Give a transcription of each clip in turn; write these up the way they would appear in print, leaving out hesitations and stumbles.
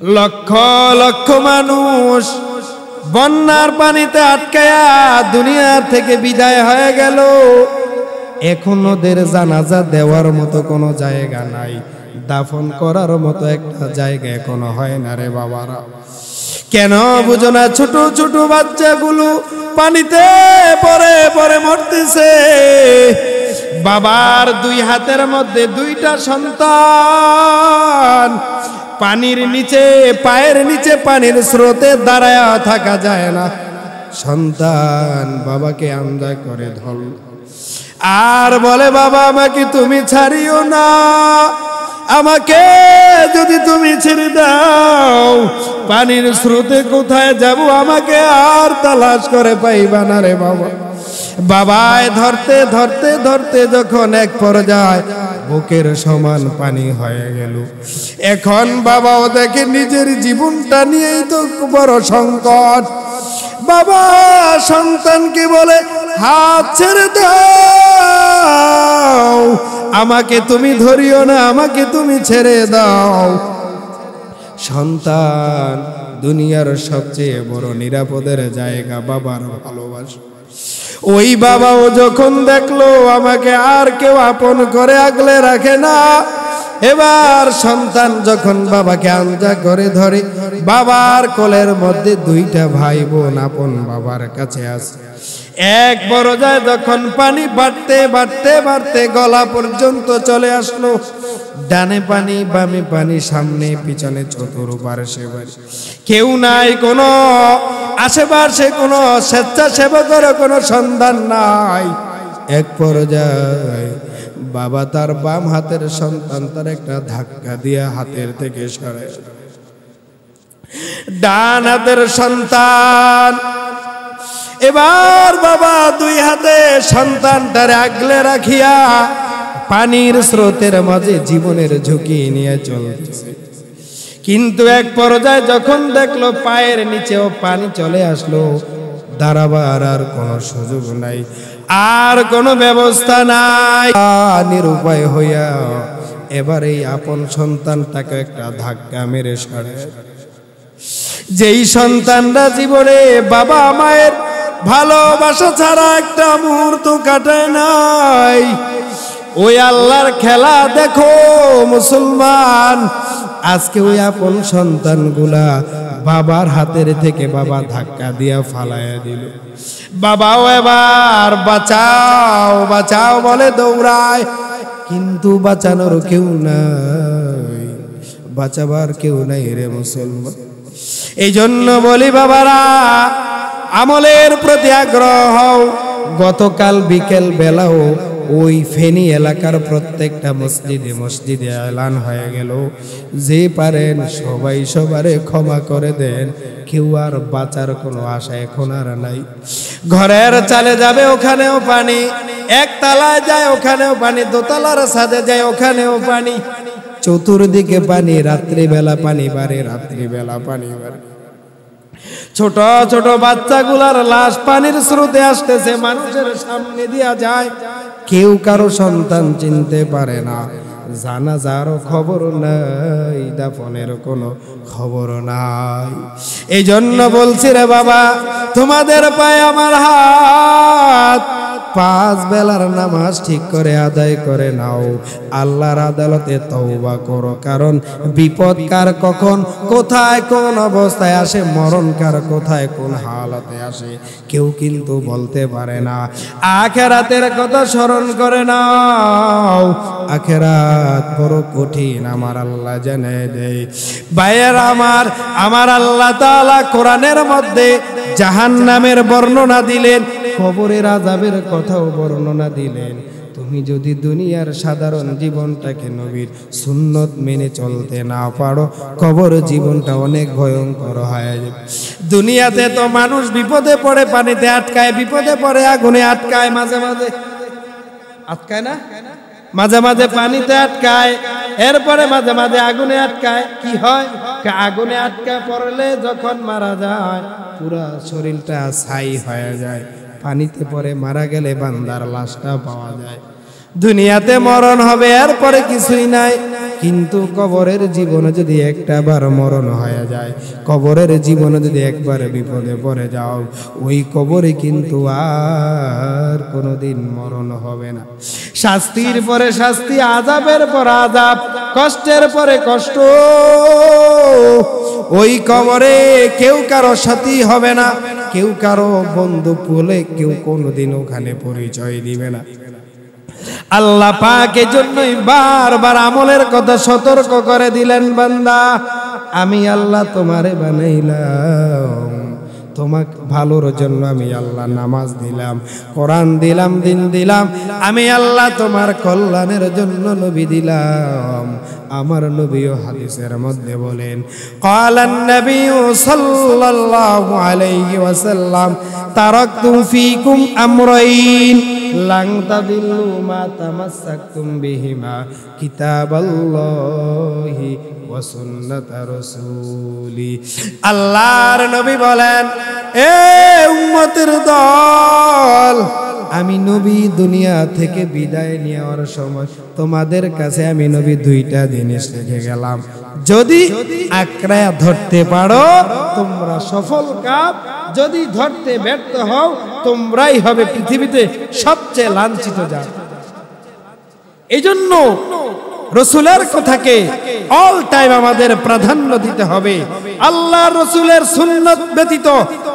লক্ষ লক্ষ মানুষ বন্যার পানিতে আটকায়া দুনিয়া থেকে বিদায় হয়ে গেল। এখন ওদের জানাজা দেওয়ার মতো কোনো জায়গা নাই, দাফন করার মতো একটা জায়গা এখনো হয় না রে বাবারা। কেন বুঝো না? ছোট ছোট বাচ্চাগুলো পানিতে পড়ে পড়ে মরতেছে। বাবার দুই হাতের মধ্যে দুইটা সন্তান, পানির নিচে, পায়ের নিচে পানির স্রোতে দাঁড়ায়া থাকা যায় না। সন্তান বাবাকে আন্দা করে ধর আর বলে, বাবা আমাকে তুমি ছাড়িও না, আমাকে যদি তুমি ছেড়ে দাও পানির স্রোতে কোথায় যাব, আমাকে আর তালাশ করে পাইবা না রে বাবা। বাবায় ধরতে ধরতে ধরতে যখন এক পর্যায়ে বুকের সমান পানি হয়ে গেল, এখন বাবাও দেখে নিজের জীবনটা নিয়েই তো বড় সংকট। বাবা সন্তানকে বলে, হাত ছেড়ে দাও, আমাকে তুমি ধরিও না, আমাকে তুমি ছেড়ে দাও। সন্তান দুনিয়ার সবচেয়ে বড় নিরাপদের জায়গা বাবার ভালোবাসা। ওই বাবাও যখন দেখলো আমাকে আর কেউ আপন করে আগলে রাখে না, এবার সন্তান যখন বাবাকে আঞ্জা করে ধরে, বাবার কোলের মধ্যে দুইটা ভাই বোন আপন বাবার কাছে আসে। এক পর্যায়ে যখন পানি বাড়তে বাড়তে বাড়তে গলা পর্যন্ত চলে আসলো, ডানে পানি বামে পানি, সামনে পিছনে চতুর্পার্শ্বে বাড়ি, কেউ নাই, কোনো আশেপাশে কোনো স্বেচ্ছাসেবকের কোনো সন্ধান নাই। এক পর্যায়ে বাবা তার বাম হাতের সন্তান তার একটা ধাক্কা দিয়ে হাতের থেকে সরে, ডান হাতের সন্তান, এবার বাবা দুই হাতে সন্তানটারে আগলে রাখিয়া পানির স্রোতের মাঝে জীবনের ঝুঁকি নিয়ে চলতেছে। কিন্তু এক পর্যায়ে যখন দেখলো পায়ের নিচেও পানি চলে আসলো, দাঁড়াবার আর কোনো সুযোগ নাই, আর কোনো ব্যবস্থা নাই, নিরুপায় হইয়া এবার এই আপন সন্তানটাকে একটা ধাক্কা মেরে সরে। যেই সন্তানরা জীবনে বাবা মায়ের ভালোবাসা ছাড়া একটা মুহূর্ত কাটায় নাই, ওই আল্লাহর খেলা দেখো মুসলমান। আজকে ওই আপন সন্তানগুলা বাবার হাতের থেকে বাবা ধাক্কা দিয়া ফালাইয়া দিল। বাবাও এবার বাঁচাও বাঁচাও বলে দৌড়ায়, কিন্তু বাঁচানোর কেউ নাই, বাঁচাবার কেউ নাই রে মুসলমান। এই জন্য বলি বাবারা, আমলের প্রতি আগ্রহ হও। গতকাল বিকেল বেলাও ওই ফেনী এলাকার প্রত্যেকটা মসজিদে মসজিদে এলান হয়ে গেল, যে পারেন সবাই সবারে ক্ষমা করে দেন, কেউ আর বাঁচার কোনো আশা এখন আর নাই। ঘরের চালে যাবে ওখানেও পানি, একতলায় যায় ওখানেও পানি, দোতলার ছাদে যায় ওখানেও পানি, চতুর্দিকে পানি, রাত্রিবেলা পানি বাড়ে, রাত্রিবেলা পানি বাড়ে। ছোট ছোট বাচ্চাগুলার লাশ পানির স্রোতে আসতেছে, মানুষের সামনে দিয়া যায়, কেউ কারো সন্তান চিনতে পারে না, জানাজারও খবর নাই, দাফনের কোনো খবর নাই। এই জন্য বলছি রে বাবা, তোমাদের পায়ে আমার হাত, 5 বেলার নামাজ ঠিক করে আদায় করে নাও, আল্লাহর আদালতে তওবা করো, কারণ বিপদ কার কখন কোথায় কোন অবস্থায় আসে, মরণ কার কোথায় কোন হালাতে আসে কেউ কিন্তু বলতে পারে না। আখিরাতের কথা স্মরণ করে নাও, আখিরাত বড় কঠিন, আমার আল্লাহ জানায় দেয়। ভাইয়ের আমার আল্লাহ তাআলা কোরআনের মধ্যে জাহান্নামের বর্ণনা দিলেন, কবরের আযাবের কথাও বর্ণনা দিলেন। তুমি যদি দুনিয়ার সাধারণ জীবনটাকে নবীর সুন্নত মেনে চলতে না পারো, কবর জীবনটা অনেক ভয়ঙ্কর হয়ে যাবে। দুনিয়াতে তো মানুষ বিপদে পড়ে পানিতে আটকায়, বিপদে পড়ে আগুনে আটকায়, মাঝে মাঝে আটকায় না, মাঝে মাঝে পানিতে আটকায়, এরপরে মাঝে মাঝে আগুনে আটকায়। কি হয়? আগুনে আটকায় পড়লে যখন মারা যায় পুরা শরীরটা ছাই হয়ে যায়, পানিতে পড়ে মারা গেলে বান্দার লাশটা পাওয়া যায়। দুনিয়াতে মরণ হবে, এরপরে কিছুই নাই। কিন্তু কবরের জীবনে যদি একটাবার মরণ হয়ে যায়, কবরের জীবনে যদি একবার বিপদে পড়ে যাও, ওই কবরে কিন্তু আর কোনোদিন মরণ হবে না। শাস্তির পরে শাস্তি, আযাবের পর আযাব, কষ্টের পরে কষ্ট। ওই কবরে কেউ কারো সাথী হবে না, কেউ কারো বন্ধু বলে কেউ কোনোদিন ওখানে পরিচয় দিবে না। আল্লাহ পাক এজন্যই বারবার আমলের কথা সতর্ক করে দিলেন, বান্দা আমি আল্লাহ তোমারে বানাইলাম, তোমাকে ভালোর জন্য আমি আল্লাহ নামাজ দিলাম, কোরআন দিলাম, দিন দিলাম, আমি আল্লাহ তোমার কল্যাণের জন্য নবী দিলাম। আমার নবীও হাদিসের মধ্যে বলেন, ক্বালান নবী সাল্লাল্লাহু আলাইহি ওয়াসাল্লাম, তারাকতু ফীকুম আমরাইন লান তাদিল্লু মা তামাসসাকতুম বিহিমা কিতাবাল্লাহি ওয়া সুন্নাত রাসূলি। আল্লাহর নবী বলেন, এ উম্মতের দল, আমি নবী দুনিয়া থেকে বিদায় নেওয়ার সময় তোমাদের কাছে আমি নবী দুইটা জিনিস রেখে গেলাম, যদি আঁকড়ায়া ধরতে পারো তোমরা সফল কাম, যদি ধরতে ব্যর্থ হও তোমরাই হবে পৃথিবীতে সবচেয়ে লাঞ্ছিত জাতি। এই জন্য রসুলের কথাকে অল টাইম আমাদের প্রাধান্য দিতে হবে। আল্লাহ রসুলের সুন্নত ব্যতীত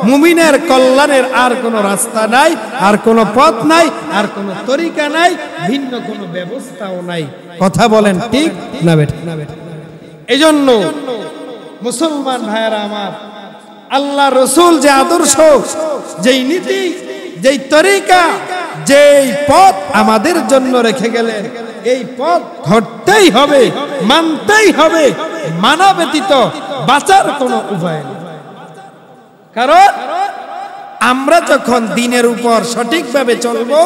মুমিনের কল্যাণের আর কোনো রাস্তা নাই, আর কোনো পথ নাই, আর কোনো তরিকা নাই, ভিন্ন কোনো ব্যবস্থাও নাই। কথা বলেন ঠিক না বেঠিক? এই জন্য মুসলমান ভাইয়েরা আমার, আল্লাহ রসুল যে আদর্শ, যেই নীতি, যেই তরিকা, যেই পথ আমাদের জন্য রেখে গেলেন, এই পথ ধরতেই হবে, মানতেই হবে, মানা ব্যতীত বাঁচার কোনো উপায় নেই। কারণ আমরা যখন দিনের উপর সঠিকভাবে চলবো,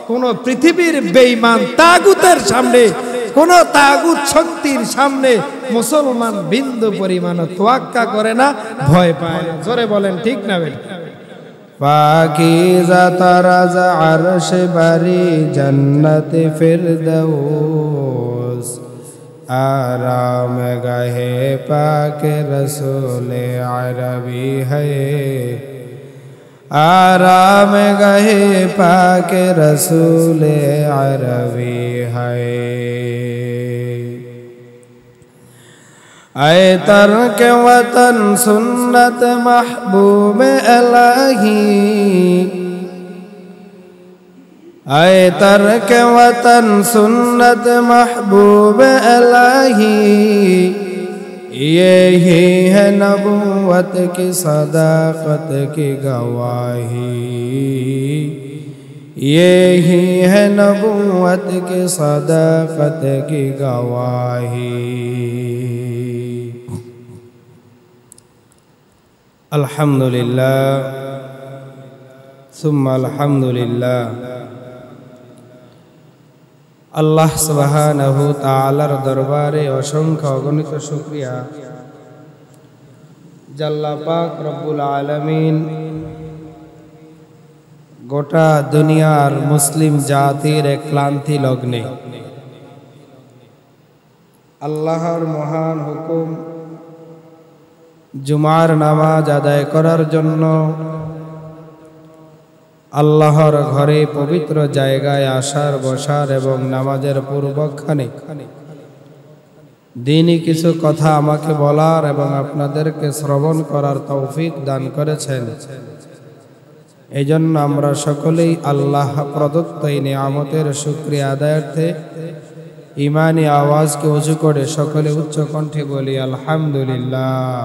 কোন পৃথিবীর বেঈমান তাগুতের সামনে, কোন তাগুত শক্তির সামনে মুসলমান বিন্দু পরিমাণ তোয়াক্কা করে না, ভয় পায় না। জোরে বলেন ঠিক না বেঠিক? পাকিজা তারাজ আরশ বারি জন্নত ফিরদৌস, আরাম গাহে পাক রসূল আরবি হ্যায়, আরাম গাহে পাক রসূল আরবি হ্যায়। आए तर्क वतन सुन्नत महबूब इलाही, आए तर्क वतन सुन्नत महबूब इलाही, यही है नबूवत की सदाकत की गवाही, यही है नबूवत की सदाकत की गवाही। আলহামদুলিল্লাহ সুম্মা আলহামদুলিল্লাহ। আল্লাহ সুবহানাহু তাআলার দরবারে অসংখ্য অগণিত শুকরিয়া, আল্লাহ পাক রব্বুল আলামিন গোটা দুনিয়ার মুসলিম জাতির এক ক্লান্তি লগ্নে আল্লাহর মহান হুকুম জুমার নামাজ আদায় করার জন্য আল্লাহর ঘরে পবিত্র জায়গায় আসার, বসার এবং নামাজের পূর্বক্ষণে দিনই কিছু কথা আমাকে বলার এবং আপনাদেরকে শ্রবণ করার তৌফিক দান করেছেন। এই জন্য আমরা সকলেই আল্লাহ প্রদত্ত এই নিয়ামতের শুকরিয়া আদায়ার্থে ইমানি আওয়াজকে উঁচু করে সকলে উচ্চ কণ্ঠে বলি আলহামদুলিল্লাহ।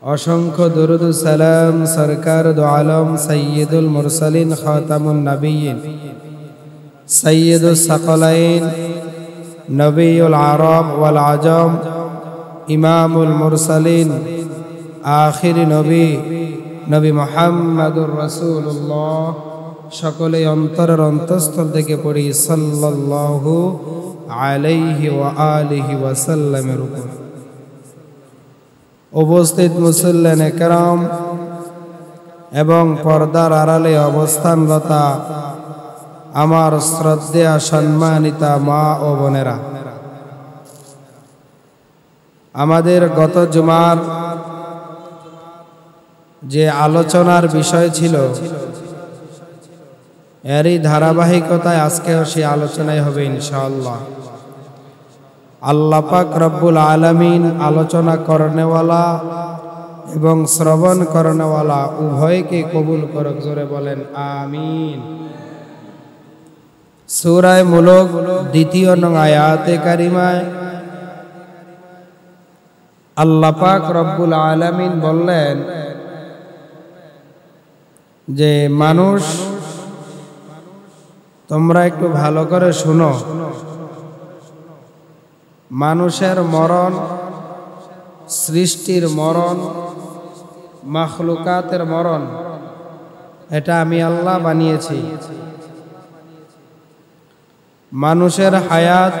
অসংখ্য দরুদ সালাম সরকার দো আলম সৈয়দুল মুরসালিন খাতামুন নবিয়্যিন সৈয়দুস সাকলাইন নবিয়ুল আরব ওয়াল আজম ইমামুল মুরসালিন আখিরি নবী নবী মুহাম্মদুর রাসূলুল্লাহ, সকলে অন্তরের অন্তঃস্থল থেকে পড়ি সাল্লাল্লাহু আলাইহি ওয়া আলিহি ওয়াসাল্লামের উপর। উপস্থিত মুসল্লিয়ানে কেরাম এবং পর্দার আড়ালে অবস্থানরতা আমার শ্রদ্ধেয় সম্মানিতা মা ও বোনেরা, আমাদের গত জুমার যে আলোচনার বিষয় ছিল এরই ধারাবাহিকতায় আজকেও সেই আলোচনায় হবে ইনশাআল্লাহ। আল্লাহ পাক রব্বুল আলামিন আলোচনা করনেওয়ালা এবং শ্রবণ করনেওয়ালা উভয়কে কবুল করুক, জোরে বলেন আমিন। সূরা মুলক 2 নং আয়াতে কারিমায় আল্লাহ পাক রব্বুল আলামিন বললেন যে মানুষ, তোমরা একটু ভালো করে শুনো, মানুষের মরণ, সৃষ্টির মরণ, মাখলুকাতের মরণ, এটা আমি আল্লাহ বানিয়েছি। মানুষের হায়াত,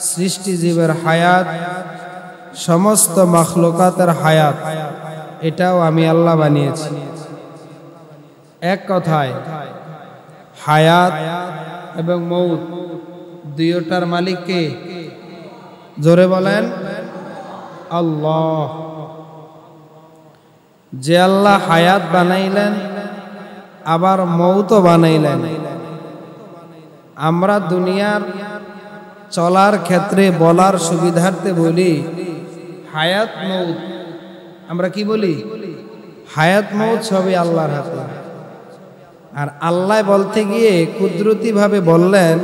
সৃষ্টিজীবের হায়াত, সমস্ত মাখলুকাতের হায়াত, এটাও আমি আল্লাহ বানিয়েছি। এক কথায় হায়াত এবং মৌত দুইটার মালিক কে? জোরে বলেন আল্লাহ। যে আল্লাহ হায়াত বানাইলেন আবার মৌতও বানাইলেন। আমরা দুনিয়ার চলার ক্ষেত্রে বলার সুবিধার্থে বলি হায়াত মৌত। আমরা কি বলি? হায়াত মৌত সবই আল্লাহর হাতে। আর আল্লাহ বলতে গিয়ে কুদরতি ভাবে বললেন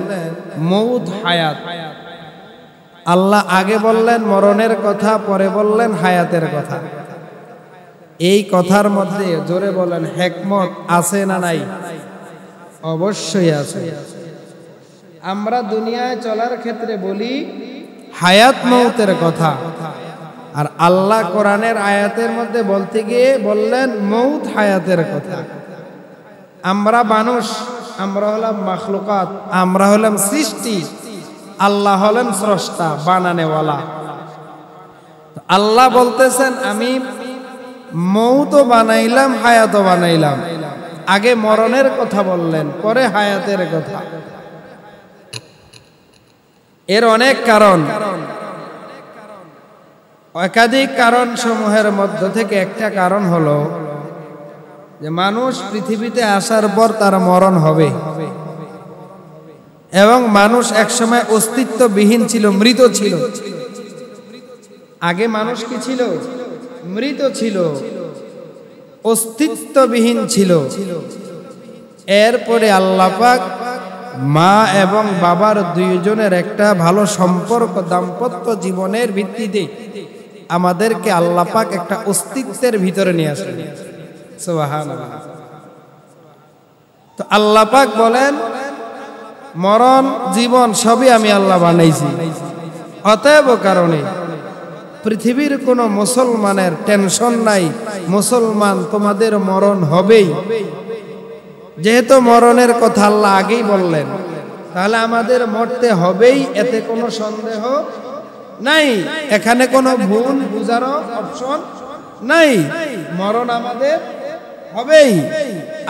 মৌত হায়াত। আল্লাহ আগে বললেন মরণের কথা, পরে বললেন হায়াতের কথা। এই কথার মধ্যে জোরে বলেন হিকমত আছে না নাই? অবশ্যই আছে। আমরা দুনিয়ায় চলার ক্ষেত্রে বলি হায়াত মৌতের কথা, আর আল্লাহ কোরআনের আয়াতের মধ্যে বলতে গিয়ে বললেন মৌত হায়াতের কথা। আমরা মানুষ, আমরা হলাম মাখলুকাত, আমরা হলাম সৃষ্টি, আল্লাহ হলেন স্রষ্টা, বানানেওয়ালা। আল্লাহ বলতেছেন আমি মৌতও বানাইলাম, হায়াতও বানাইলাম। আগে মরণের কথা বললেন, পরে হায়াতের কথা। এর অনেক কারণ, একাধিক কারণ সমূহের মধ্য থেকে একটা কারণ হলো যে মানুষ পৃথিবীতে আসার পর তার মরণ হবে, এবং মানুষ একসময় অস্তিত্ববিহীন ছিল, মৃত ছিল। আগে মানুষ কি ছিল? মৃত ছিল, অস্তিত্ববিহীন ছিল। এরপরে আল্লাহ পাক মা এবং বাবার দুইজনের একটা ভালো সম্পর্ক, দাম্পত্য জীবনের ভিত্তিতে আমাদেরকে আল্লাহ পাক একটা অস্তিত্বের ভিতরে নিয়ে আসলেন। সুবহানাল্লাহ। তো আল্লাহ পাক বলেন মরণ জীবন সবই আমি আল্লাহ বানাইছি। অতএব কারণে পৃথিবীর কোনো মুসলমানের টেনশন নাই, মুসলমান তোমাদের মরণ হবেই। যেহেতু মরণের কথা আল্লাহ আগেই বললেন, তাহলে আমাদের মরতে হবেই, এতে কোনো সন্দেহ নাই। এখানে কোনো ভুল বুঝারও অপশন নাই। মরণ আমাদের হবেই।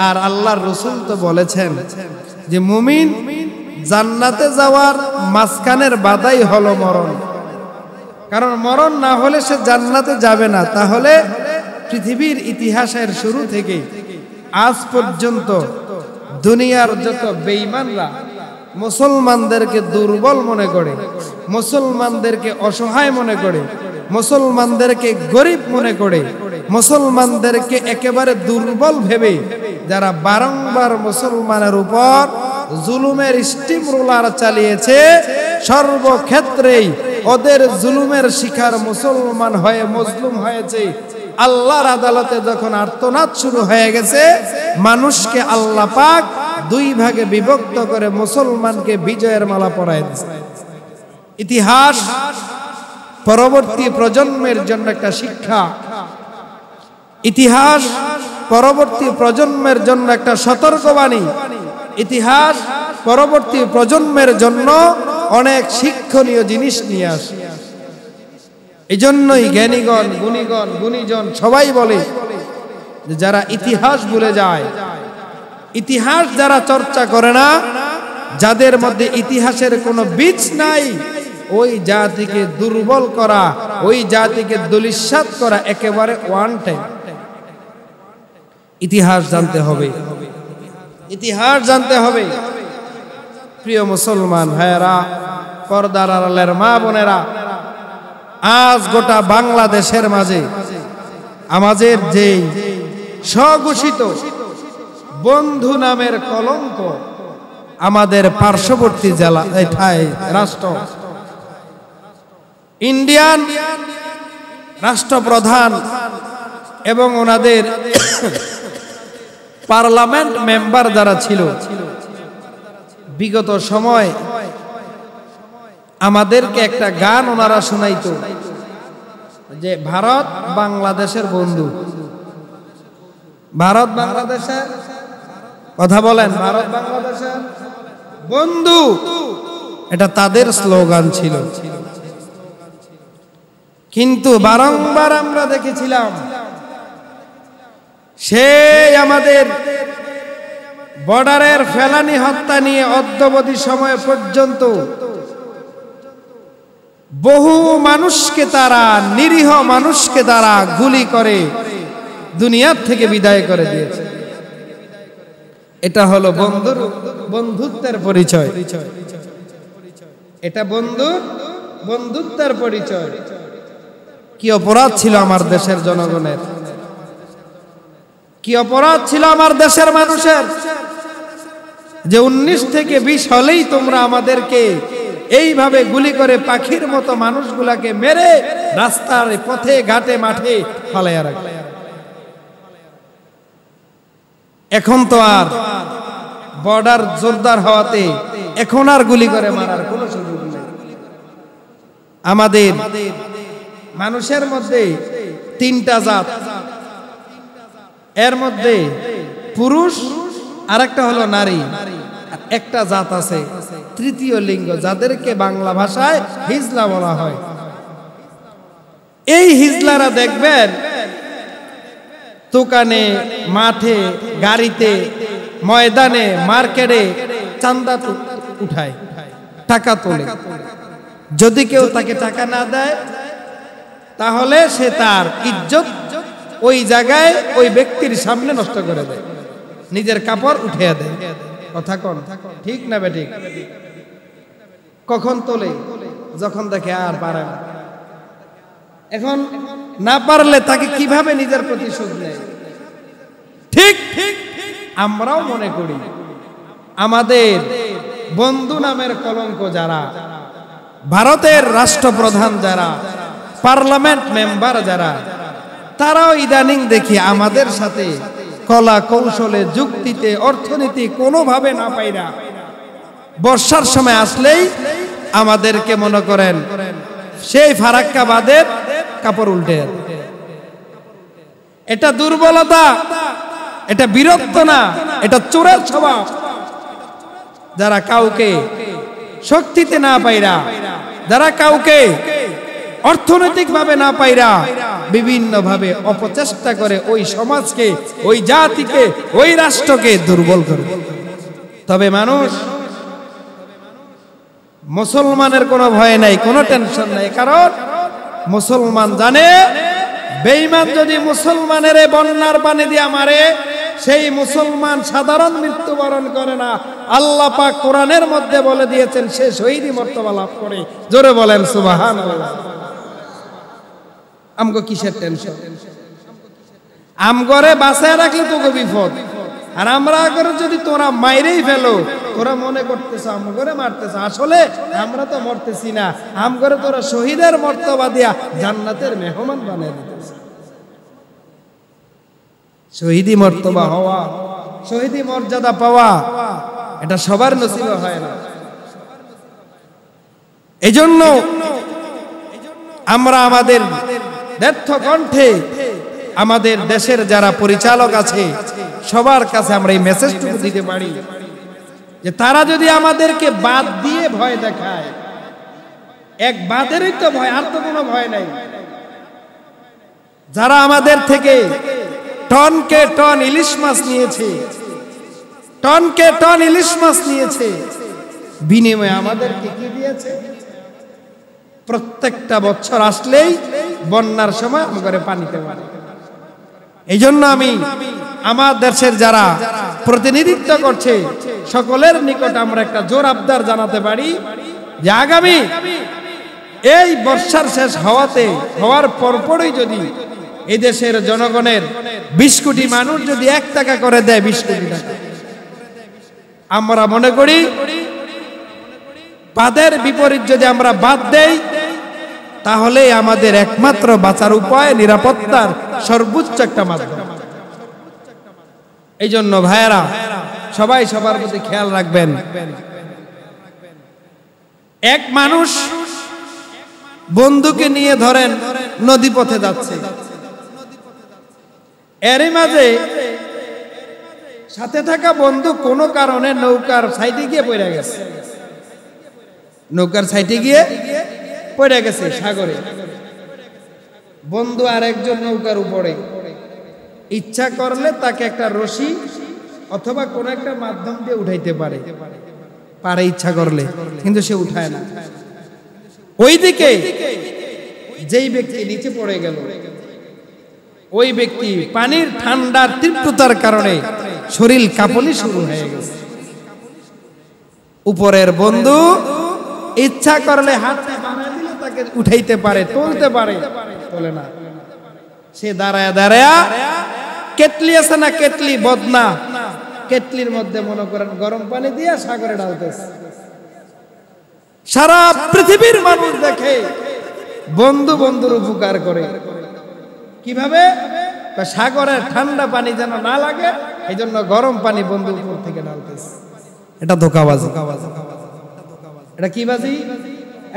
আর আল্লাহর রাসূল তো বলেছেন যে মুমিন জান্নাতে যাওয়ার মাঝখানের বাধাই হলো মরণ। কারণ মরণ না হলে সে জান্নাতে যাবে না। তাহলে পৃথিবীর ইতিহাসের শুরু থেকে আজ পর্যন্ত দুনিয়ার যত বেঈমানরা মুসলমানদেরকে দুর্বল মনে করে, মুসলমানদেরকে অসহায় মনে করে, মুসলমানদেরকে গরিব মনে করে, মুসলমানদেরকে একেবারে দুর্বল ভেবে যারা বারংবার মুসলমানের উপর জুলুমের স্টিম রোলার চালিয়েছে, সর্বক্ষেত্রেই ওদের জুলুমের শিকার মুসলমান হয়ে মজলুম হয়েছে। আল্লাহর আদালতে যখন আর্তনাদ শুরু হয়ে গেছে, মানুষকে আল্লাহ পাক দুই ভাগে বিভক্ত করে মুসলমানকে বিজয়ের মালা পরায় দিয়েছে। ইতিহাস পরবর্তী প্রজন্মের জন্য একটা শিক্ষা, ইতিহাস পরবর্তী প্রজন্মের জন্য একটা সতর্কবাণী, ইতিহাস পরবর্তী প্রজন্মের জন্য অনেক শিক্ষণীয় জিনিস নিয়ে আসে। এজন্যই জ্ঞানীগণ, গুণীজন সবাই বলে যে যারা ইতিহাস ভুলে যায় ইতিহাস যারা চর্চা করে না, যাদের মধ্যে ইতিহাসের কোনো বীজ নাই, ওই জাতিকে দুর্বল করা, ওই জাতিকে দুলিশ্বাত করা একেবারে ওয়ান টাইম। ইতিহাস জানতে হবে, ইতিহাস জানতে হবে। প্রিয় মুসলমান ভাইয়েরা, পর্দার আড়ালের মা বোনেরা, আজ গোটা বাংলাদেশের মাঝে আমাদের যে স্বঘোষিত বন্ধু নামের কলঙ্ক, আমাদের পার্শ্ববর্তী জেলা রাষ্ট্র ইন্ডিয়ান রাষ্ট্রপ্রধান এবং ওনাদের পার্লামেন্ট মেম্বার যারা ছিল, বিগত সময় আমাদেরকে একটা গান ওনারা শোনাইতো যে ভারত বাংলাদেশের বন্ধু। ভারত বাংলাদেশের কথা বলেন, ভারত বাংলাদেশের বন্ধু, এটা তাদের স্লোগান ছিল। কিন্তু বারংবার আমরা দেখেছিলাম সেই আমাদের বর্ডারের ফেলানি হত্যা নিয়ে অদ্যাবধি সময় পর্যন্ত বহু মানুষকে তারা, নিরীহ মানুষকে তারা গুলি করে দুনিয়ার থেকে বিদায় করে দিয়েছে। এটা হলো বন্ধুত্বের পরিচয়, এটা বন্ধুত্বের পরিচয়। কি অপরাধ ছিল আমার দেশের জনগণের, কি অপরাধ ছিল আমার দেশের মানুষের, যে 19 থেকে 20 হলেই তোমরা আমাদেরকে এইভাবে গুলি করে পাখির মতো মানুষগুলাকে মেরে রাস্তার পথে ঘাটে মাঠে ফালাইয়া রাখলে। এখন তো আর বর্ডার জোরদার হওয়াতে এখন আর গুলি করে মারার কোনো সুযোগ নেই। আমাদের মানুষের মধ্যে 3টা জাত, এর মধ্যে পুরুষ, আরেকটা হলো নারী, আর একটা জাত আছে তৃতীয় লিঙ্গ, যাদেরকে বাংলা ভাষায় হিজলা বলা হয়। এই হিজলারা দেখবেন দোকানে, মাঠে, গাড়িতে, ময়দানে, মার্কেটে চাঁদা উঠায়, টাকা তোলে। যদি কেউ তাকে টাকা না দেয় তাহলে সে তার ইজ্জত ওই জায়গায় ওই ব্যক্তির সামনে নষ্ট করে দেয়, নিজের কাপড় উঠিয়ে দেয়। কথা কোন ঠিক না বেঠিক? কখন তোলে? যখন দেখে আর পারে না। এখন না পারলে তাকে কিভাবে নিজের প্রতিশোধ নেয়? ঠিক আমরাও মনে করি আমাদের বন্ধু নামের কলঙ্ক যারা, ভারতের রাষ্ট্রপ্রধান যারা, পার্লামেন্ট মেম্বার যারা, তারাও ইদানিং দেখি আমাদের সাথে কলা কৌশলে, যুক্তিতে, অর্থনীতি কোনোভাবে না পাইরা বর্ষার সময় আসলেই আমাদেরকে মনে করেন সেই ফারাক্কা বাঁধের কাপড় উল্টে। এটা দুর্বলতা, এটা বিরক্ত না, এটা চোরের স্বভাব। যারা কাউকে শক্তিতে না পাইরা, যারা কাউকে অর্থনৈতিক ভাবে না পাইরা বিভিন্ন ভাবে অপচেষ্টা করে ওই সমাজকে, ওই জাতিকে, ওই রাষ্ট্রকে দুর্বল করে। তবে মানুষ, মুসলমানের কোনো ভয় নাই, কোনো টেনশন নাই, কারণ মুসলমান জানে বেঈমান যদি মুসলমানের বন্যার পানি দিয়ে মারে, সেই মুসলমান সাধারণ মৃত্যুবরণ করে না। আল্লাহ পাক কোরআনের মধ্যে বলে দিয়েছেন সে শহীদি মর্তবা লাভ করে। জোরে বলেন সুবহানাল্লাহ। আমগো কিসের টেনশন? আমগরে বাঁচায় রাখলে তোকে বিপদ, আর আমরা করে যদি তোরা মাইরেই ফেলো, তোরা মনে করতেছ আমগরে মারতেছ, আসলে আমরা তো মরতেছি না, আমগরে তোরা শহীদের মর্তবা দিয়া জান্নাতের মেহমান বানিয়ে দিতেছ। শহীদি মর্তবা হওয়া, শহীদি মর্যাদা পাওয়া, এটা সবার নসিব হয় না। এজন্য আমরা আমাদের ব্যর্থ কণ্ঠে আমাদের দেশের যারা পরিচালক আছে সবার কাছে আমরা এই মেসেজটুকু দিতে পারি যে তারা যদি আমাদেরকে বাদ দিয়ে ভয় দেখায়, এক বাদেরই তো ভয়, আর তো কোনো ভয় নাই। যারা আমাদের থেকে টনকে টন ইলিশ মাছ নিয়েছে, টনকে টন ইলিশ মাছ নিয়েছে, বিনিময়ে আমাদেরকে কি দিয়েছে? প্রত্যেকটা বছর আসলেই বন্যার সময় আমাদের পানিতে মারে। এই জন্য আমি আমার দেশের যারা প্রতিনিধিত্ব করছে সকলের নিকট আমরা একটা জোর আবদার জানাতে পারি যে আগামী এই বর্ষার শেষ হওয়ার পরপরই যদি এই দেশের জনগণের 20 কোটি মানুষ যদি 1 টাকা করে দেয়, 20 কোটি টাকা, আমরা মনে করি বাদের বিপরীত যদি আমরা বাদ দেই তাহলে আমাদের একমাত্র বাঁচার উপায় নিরাপত্তার সর্বোচ্চ একটা মাধ্যম। এই জন্য ভাইয়েরা সবাই সবার প্রতি খেয়াল রাখবেন। এক মানুষ বন্ধুকে নিয়ে ধরেন নদী পথে যাচ্ছে, এরই মাঝে সাথে থাকা বন্ধু কোনো কারণে নৌকার সাইডে গিয়ে পড়ে গেছে, নৌকার সাইডে গিয়ে পড়ে গেছে সাগরে। বন্ধু আর একজন নৌকার উপরে, ইচ্ছা করলে তাকে একটা রশি অথবা কোন একটা মাধ্যম দিয়ে উঠাইতে পারে ইচ্ছা করলে, কিন্তু সে উঠায় না। ওইদিকে যেই ব্যক্তি নিচে পড়ে গেল, ওই ব্যক্তি পানির ঠান্ডার তীব্রতার কারণে শরীর কাঁপুনি শুরু হয়ে গেছে। উপরের বন্ধু ইচ্ছা করলে হাত তাকে উঠাইতে পারে, তুলতে পারে, তোলে না। সে দাঁড়ায় দাঁড়ায়া কেটলি আছে না, কেটলি বদনা, কেটলির মধ্যে মনে করেন গরম পানি দিয়ে সাগরে ঢালতেছে। সারা পৃথিবীর মানুষ দেখে বন্ধু বন্ধুর উপকার করে কিভাবে? সাগরের ঠান্ডা পানি যেন না লাগে এই জন্য গরম পানি বন্ধুর উপর থেকে ঢালতেছে। এটা ধোঁকাবাজি। এটা কি বাজি?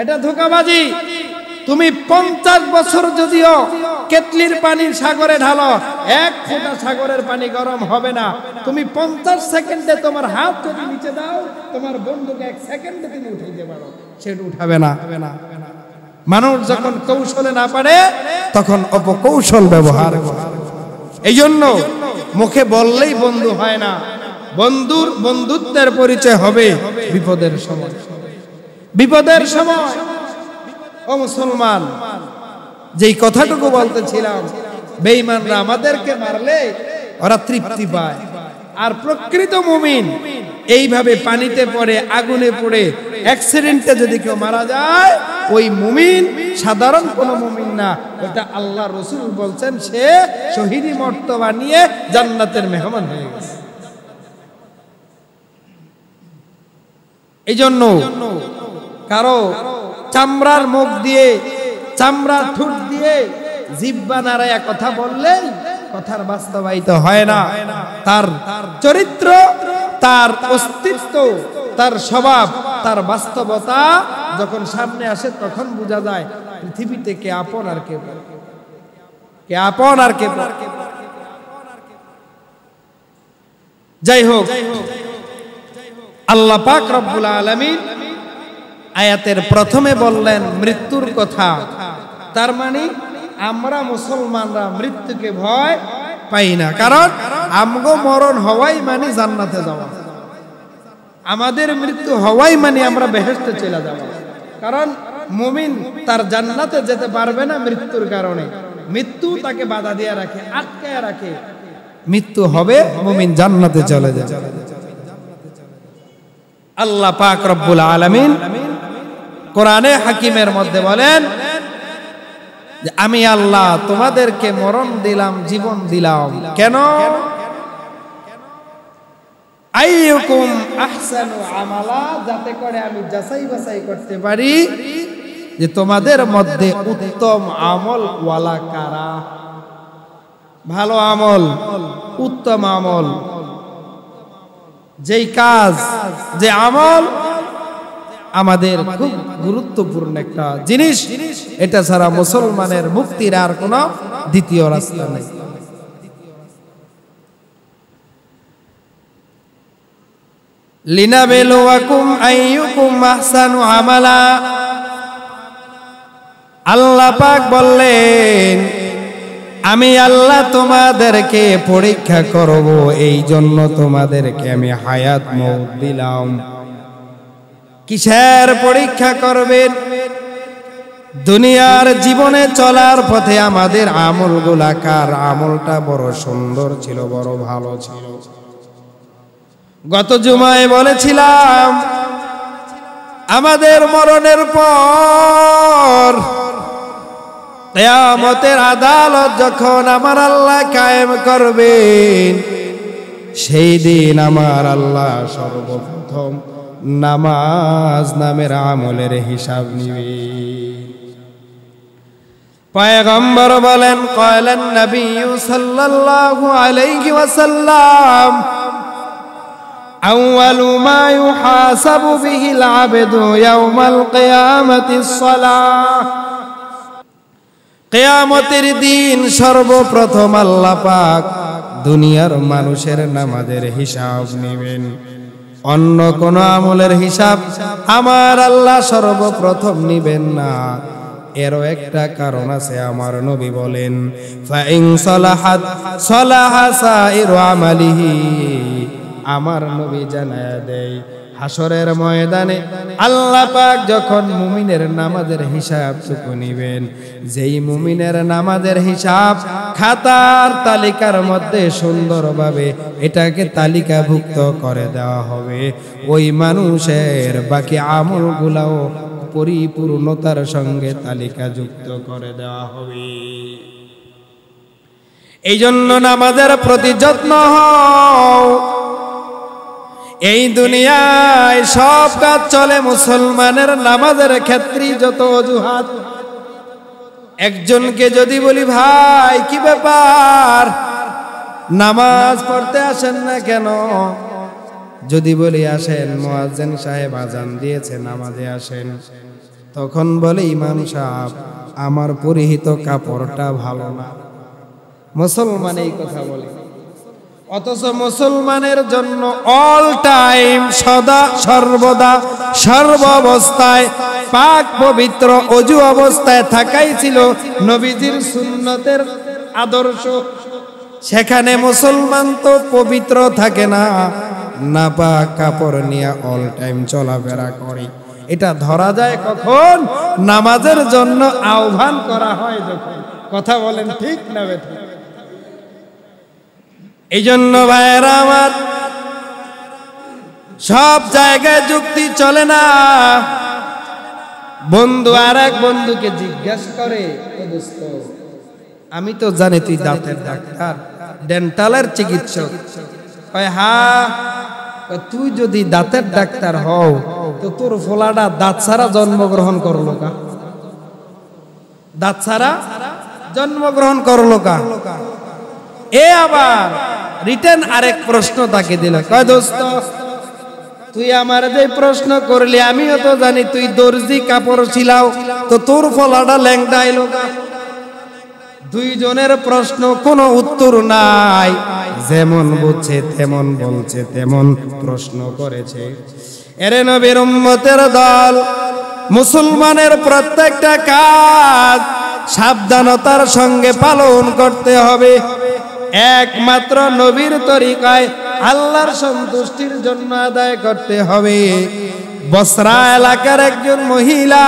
এটা ধোঁকাবাজি। তুমি 50 বছর যদিও কেটলির পানি সাগরে ঢালো, 1 ফোঁটা সাগরের পানি গরম হবে না। তুমি 50 সেকেন্ডে তোমার হাত যদি নিচে দাও, তোমার বন্ধুকে 1 সেকেন্ডে তুমি উঠাইতে পারো, সেটা উঠাবে না। মানুষ যখন কৌশলে না পারে তখন অপকৌশল ব্যবহার করে। এই জন্য মুখে বললেই বন্ধু হয় না, বন্ধুত্বের পরিচয় হবে বিপদের সময়। বিপদের সময় ও মুসলমান, যেই কথাটুকু বলতেছিলাম, বেঈমানরা আমাদেরকে মারলে ওরা তৃপ্তি পায়, আর প্রকৃত মুমিন এইভাবে পানিতে পড়ে, আগুনে পড়ে, অ্যাক্সিডেন্টে যদি কেউ মারা যায়, ওই মুমিন সাধারণ কোন মুমিন না, ওটা আল্লাহ রাসূল বলছেন সে শহীদি মর্তবা নিয়ে জান্নাতের মেহমান হয়ে গেছে। এই জন্য কারো চামড়ার মুখ দিয়ে, চামড়ার ঠোঁট দিয়ে জিহ্বা নাড়ায়া কথা বললে কথার বাস্তবায়িত হয় না। তার চরিত্র, তার অস্তিত্ব, তার স্বভাব, তার বাস্তবতা যখন সামনে আসে তখন বোঝা যায় পৃথিবীতে কে আপন আর কে আপন আর কে। যাই হোক, আল্লাহ পাক রব্বুল আলামিন আয়াতের প্রথমে বললেন মৃত্যুর কথা। তার মানে আমরা মুসলমানরা মৃত্যুকে ভয় পাই না, কারণ আমগো মরণ হওয়াই মানে জান্নাতে যাওয়া, আমাদের মৃত্যু হওয়াই মানে আমরা বেহেশতে চলে যাওয়া। কারণ মুমিন তার জান্নাতে যেতে পারবে না মৃত্যুর কারণে, মৃত্যু তাকে বাধা দিয়ে রাখে, আটকায় রাখে। মৃত্যু হবে, মুমিন জান্নাতে চলে যায়। আল্লাহ পাক রব্বুল আলামিন কোরআনে হাকিমের মধ্যে বলেন যে আমি আল্লাহ তোমাদেরকে মরণ দিলাম, জীবন দিলাম, কেন? আইয়ুকুম আহসানু আমালা, যাতে করে আমি যাচাই বাছাই করতে পারি যে তোমাদের মধ্যে উত্তম আমল ওয়ালা কারা, ভালো আমল, উত্তম আমল, যেই কাজ, যে আমল আমাদের খুব গুরুত্বপূর্ণ একটা জিনিস, এটা ছাড়া মুসলমানের মুক্তির আর কোনো দ্বিতীয় রাস্তা নেই। লিনাবলুয়াকুম আইয়ুকুম আহসানু আমালা, আল্লাহ পাক বললেন আমি আল্লাহ তোমাদেরকে পরীক্ষা করব, এই জন্য তোমাদেরকে আমি হায়াত মউত দিলাম। কিসের পরীক্ষা করবেন? দুনিয়ার জীবনে চলার পথে আমাদের আমলগুলা কার আমলটা বড় সুন্দর ছিল, বড় ভালো ছিল। গত জুমায় বলেছিলাম আমাদের মরণের পর কিয়ামতের আদালত যখন আমার আল্লাহ কায়েম করবেন, সেই দিন আমার আল্লাহ সর্বপ্রথম নামাজ নামের আমলের হিসাব নিবে। পয়গম্বর বলেন, ক্বালান নবী সাল্লাল্লাহু আলাইহি ওয়াসাল্লাম, আউয়ালু মা ইউহাসাবু বিহিল আবদু ইয়াওমাল কিয়ামাতিস সালাহ। কিয়ামতের দিন সর্বপ্রথম আল্লাহ পাক দুনিয়ার মানুষের নামাজের হিসাব নেবেন। অন্য কোন আমলের হিসাব আমার আল্লাহ সর্বপ্রথম নিবেন না। এরও একটা কারণ আছে, আমার নবী বলেন, ফাইন সালাহাত সালাহা সাইরু আমালিহি। আমার নবী জানায়া দেয়, হাসরের ময়দানে আল্লাহ পাক যখন মুমিনের নামাজের হিসাব টুকু নিবেন, যেই মুমিনের নামাজের হিসাব খাতার তালিকার মধ্যে সুন্দরভাবে এটাকে তালিকাভুক্ত করে দেওয়া হবে, ওই মানুষের বাকি আমলগুলাও পরিপূর্ণতার সঙ্গে তালিকাযুক্ত করে দেওয়া হবে। এই জন্য নামাজের প্রতি যত্ন হও। এই দুনিয়ায় সব কাজ চলে মুসলমানের নামাজের ক্ষেত্রে যত অজুহাত। একজনকে যদি বলি, ভাই কি ব্যাপার, নামাজ পড়তে আসেন না কেন? যদি বলি আসেন, মুয়াজ্জিন সাহেব আজান দিয়েছে, নামাজে আসেন, তখন বলে ইমাম সাহেব আমার পরিহিত কাপড়টা ভালো না। মুসলমান এই কথা বলে, অথচ মুসলমানের জন্য অল টাইম সদা সর্বদা সর্ব অবস্থায় পাক পবিত্র অজু অবস্থায় থাকাই ছিল নবীজির সুন্নতের আদর্শ। সেখানে মুসলমান তো পবিত্র থাকে না, নাপাক কাপড় নিয়ে অল টাইম চলাফেরা করে। এটা ধরা যায় কখন? নামাজের জন্য আহ্বান করা হয় যখন। কথা বলেন ঠিক না বেঠিক? এই জন্য ভাইয়েরা আমার, সব জায়গায় যুক্তি চলে না। বন্ধু আর এক বন্ধুকে জিজ্ঞাসা করে, দোস্ত আমি তো জানি তুই দাঁতের ডাক্তার, ডেন্টালের চিকিৎসক। কয় হ্যাঁ। তুই যদি দাঁতের ডাক্তার হও তো তোর ফোলাটা দাঁত ছাড়া জন্মগ্রহণ করলো কা? দাঁত ছাড়া জন্মগ্রহণ করলো কা? এ আবার রিটেন আরেক প্রশ্ন তাকে দিল, কয় দোস্ত তুই আমার যে প্রশ্ন করলি আমিও তো জানি তুই দর্জি কাপড় ছিলাও, তো তোর ফলাটা ল্যাংটা আইলো কা? দুইজনের প্রশ্ন কোনো উত্তর নাই, যেমন বুঝছে তেমন বলছে, তেমন প্রশ্ন করেছে। এরে নবীর উম্মতের দল, মুসলমানের প্রত্যেকটা কাজ সাবধানতার সঙ্গে পালন করতে হবে। একমাত্র নবীর তরিকায় আল্লাহর সন্তুষ্টির জন্য আদায় করতে হবে। বসরা এলাকার একজন মহিলা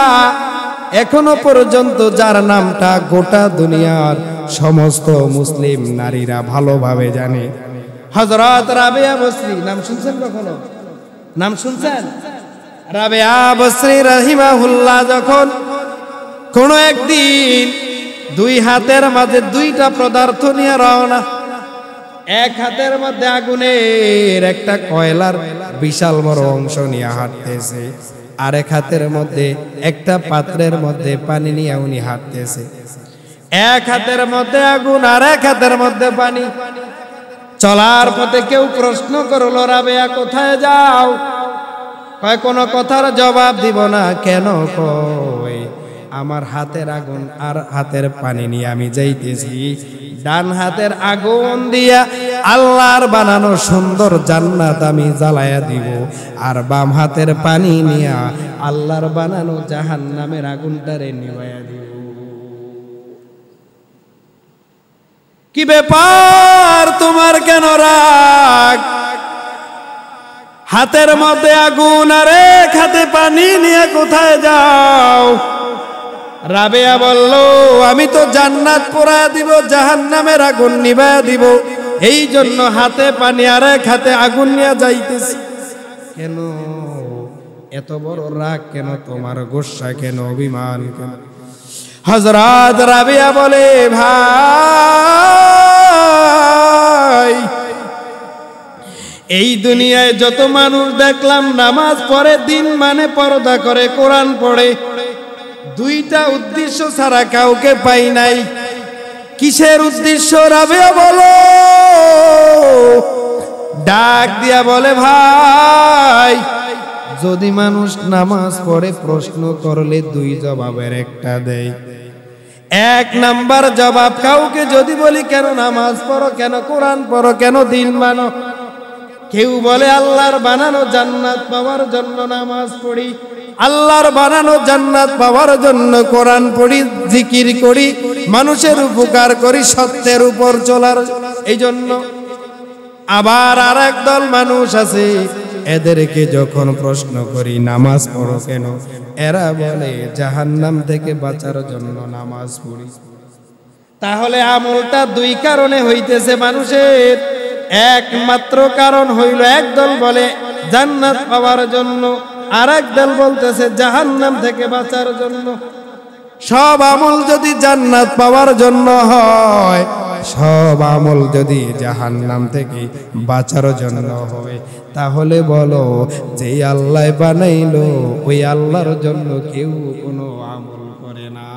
এখনো পর্যন্ত, যার নামটা গোটা দুনিয়ার সমস্ত মুসলিম নারীরা ভালোভাবে জানে, হযরত রাবেয়া বসরি। নাম শুনছেন কখনো? নাম শুনছেন? রাবেয়া বসরি রাহিমাহুল্লাহ যখন কোন একদিন দুই হাতের মাঝে দুইটা পদার্থ নিয়ে রওনা, এক হাতের মধ্যে আগুনের একটা কয়লার বিশাল বড় অংশ নিয়ে হাঁটতেছে, আরেক হাতের মধ্যে একটা পাত্রের মধ্যে পানি নিয়ে উনি হাঁটতেছে। এক হাতের মধ্যে আগুন আর এক হাতের মধ্যে পানি। চলার পথে কেউ প্রশ্ন করলো, রাবেয়া কোথায় যাও? কয় কোনো কথার জবাব দিব না। কেন? কয় আমার হাতের আগুন আর হাতের পানি নিয়ে আমি যাইতেছি। ডান হাতের আগুন দিয়া আল্লাহর বানানো সুন্দর জান্নাত আমি জ্বালায়া দিব, আর বাম হাতের পানি নিয়ে আল্লাহর বানানো জাহান্নামের আগুনটারে নিভাইয়া দিব। কি ব্যাপার তোমার কেন রাগ? হাতের মধ্যে আগুন আর এক হাতে পানি নিয়ে কোথায় যাও? রাবেয়া বলল, আমি তো জান্নাত পোড়ায়া দিব, জাহান্নামের আগুন নিভায়া দিব, এই জন্য হাতে পানি আর এক হাতে আগুন নিয়ে যাইতেছি। কেন এত বড় রাগ কেন তোমার? গোসা কেন? অভিমান কেন? হযরত রাবেয়া বলে, ভাই এই দুনিয়ায় যত মানুষ দেখলাম নামাজ পড়ে, দিন মানে পর্দা করে, কোরআন পড়ে, দুইটা উদ্দেশ্য ছাড়া কাউকে পাই নাই। কিসের উদ্দেশ্য? রাবেয়া বলো। ডাক দিয়া বলে, ভাই যদি মানুষ নামাজ পড়ে প্রশ্ন করলে দুই জবাবের একটা দেয়। এক নাম্বার জবাব, কাউকে যদি বলি কেন নামাজ পড়ো, কেন কোরআন পড়ো, কেন দিন মানো, কেউ বলে আল্লাহর বানানো জান্নাত পাওয়ার জন্য নামাজ পড়ি, আল্লাহর বানানো জান্নাত পাওয়ার জন্য কোরআন পড়ি, জিকির করি, মানুষের উপকার করি, সত্যের উপর চলার এই জন্য। আবার আর এক দল মানুষ আছে, এদেরকে যখন প্রশ্ন করি নামাজ পড়ো কেন, এরা বলে জাহান্নাম থেকে বাঁচার জন্য নামাজ পড়ি। তাহলে আমলটা দুই কারণে হইতেছে মানুষের। একমাত্র কারণ হইল, একদল বলে জান্নাত পাওয়ার জন্য, আর এক দল বলতেছে জাহান্নাম থেকে বাঁচার জন্য। সব আমল যদি জান্নাত পাওয়ার জন্য হয়, সব আমল যদি জাহান্নাম থেকে বাঁচার জন্য হয়, তাহলে বলো যে আল্লাহ বানাইলো ওই আল্লাহর জন্য কেউ কোনো আমল করে না।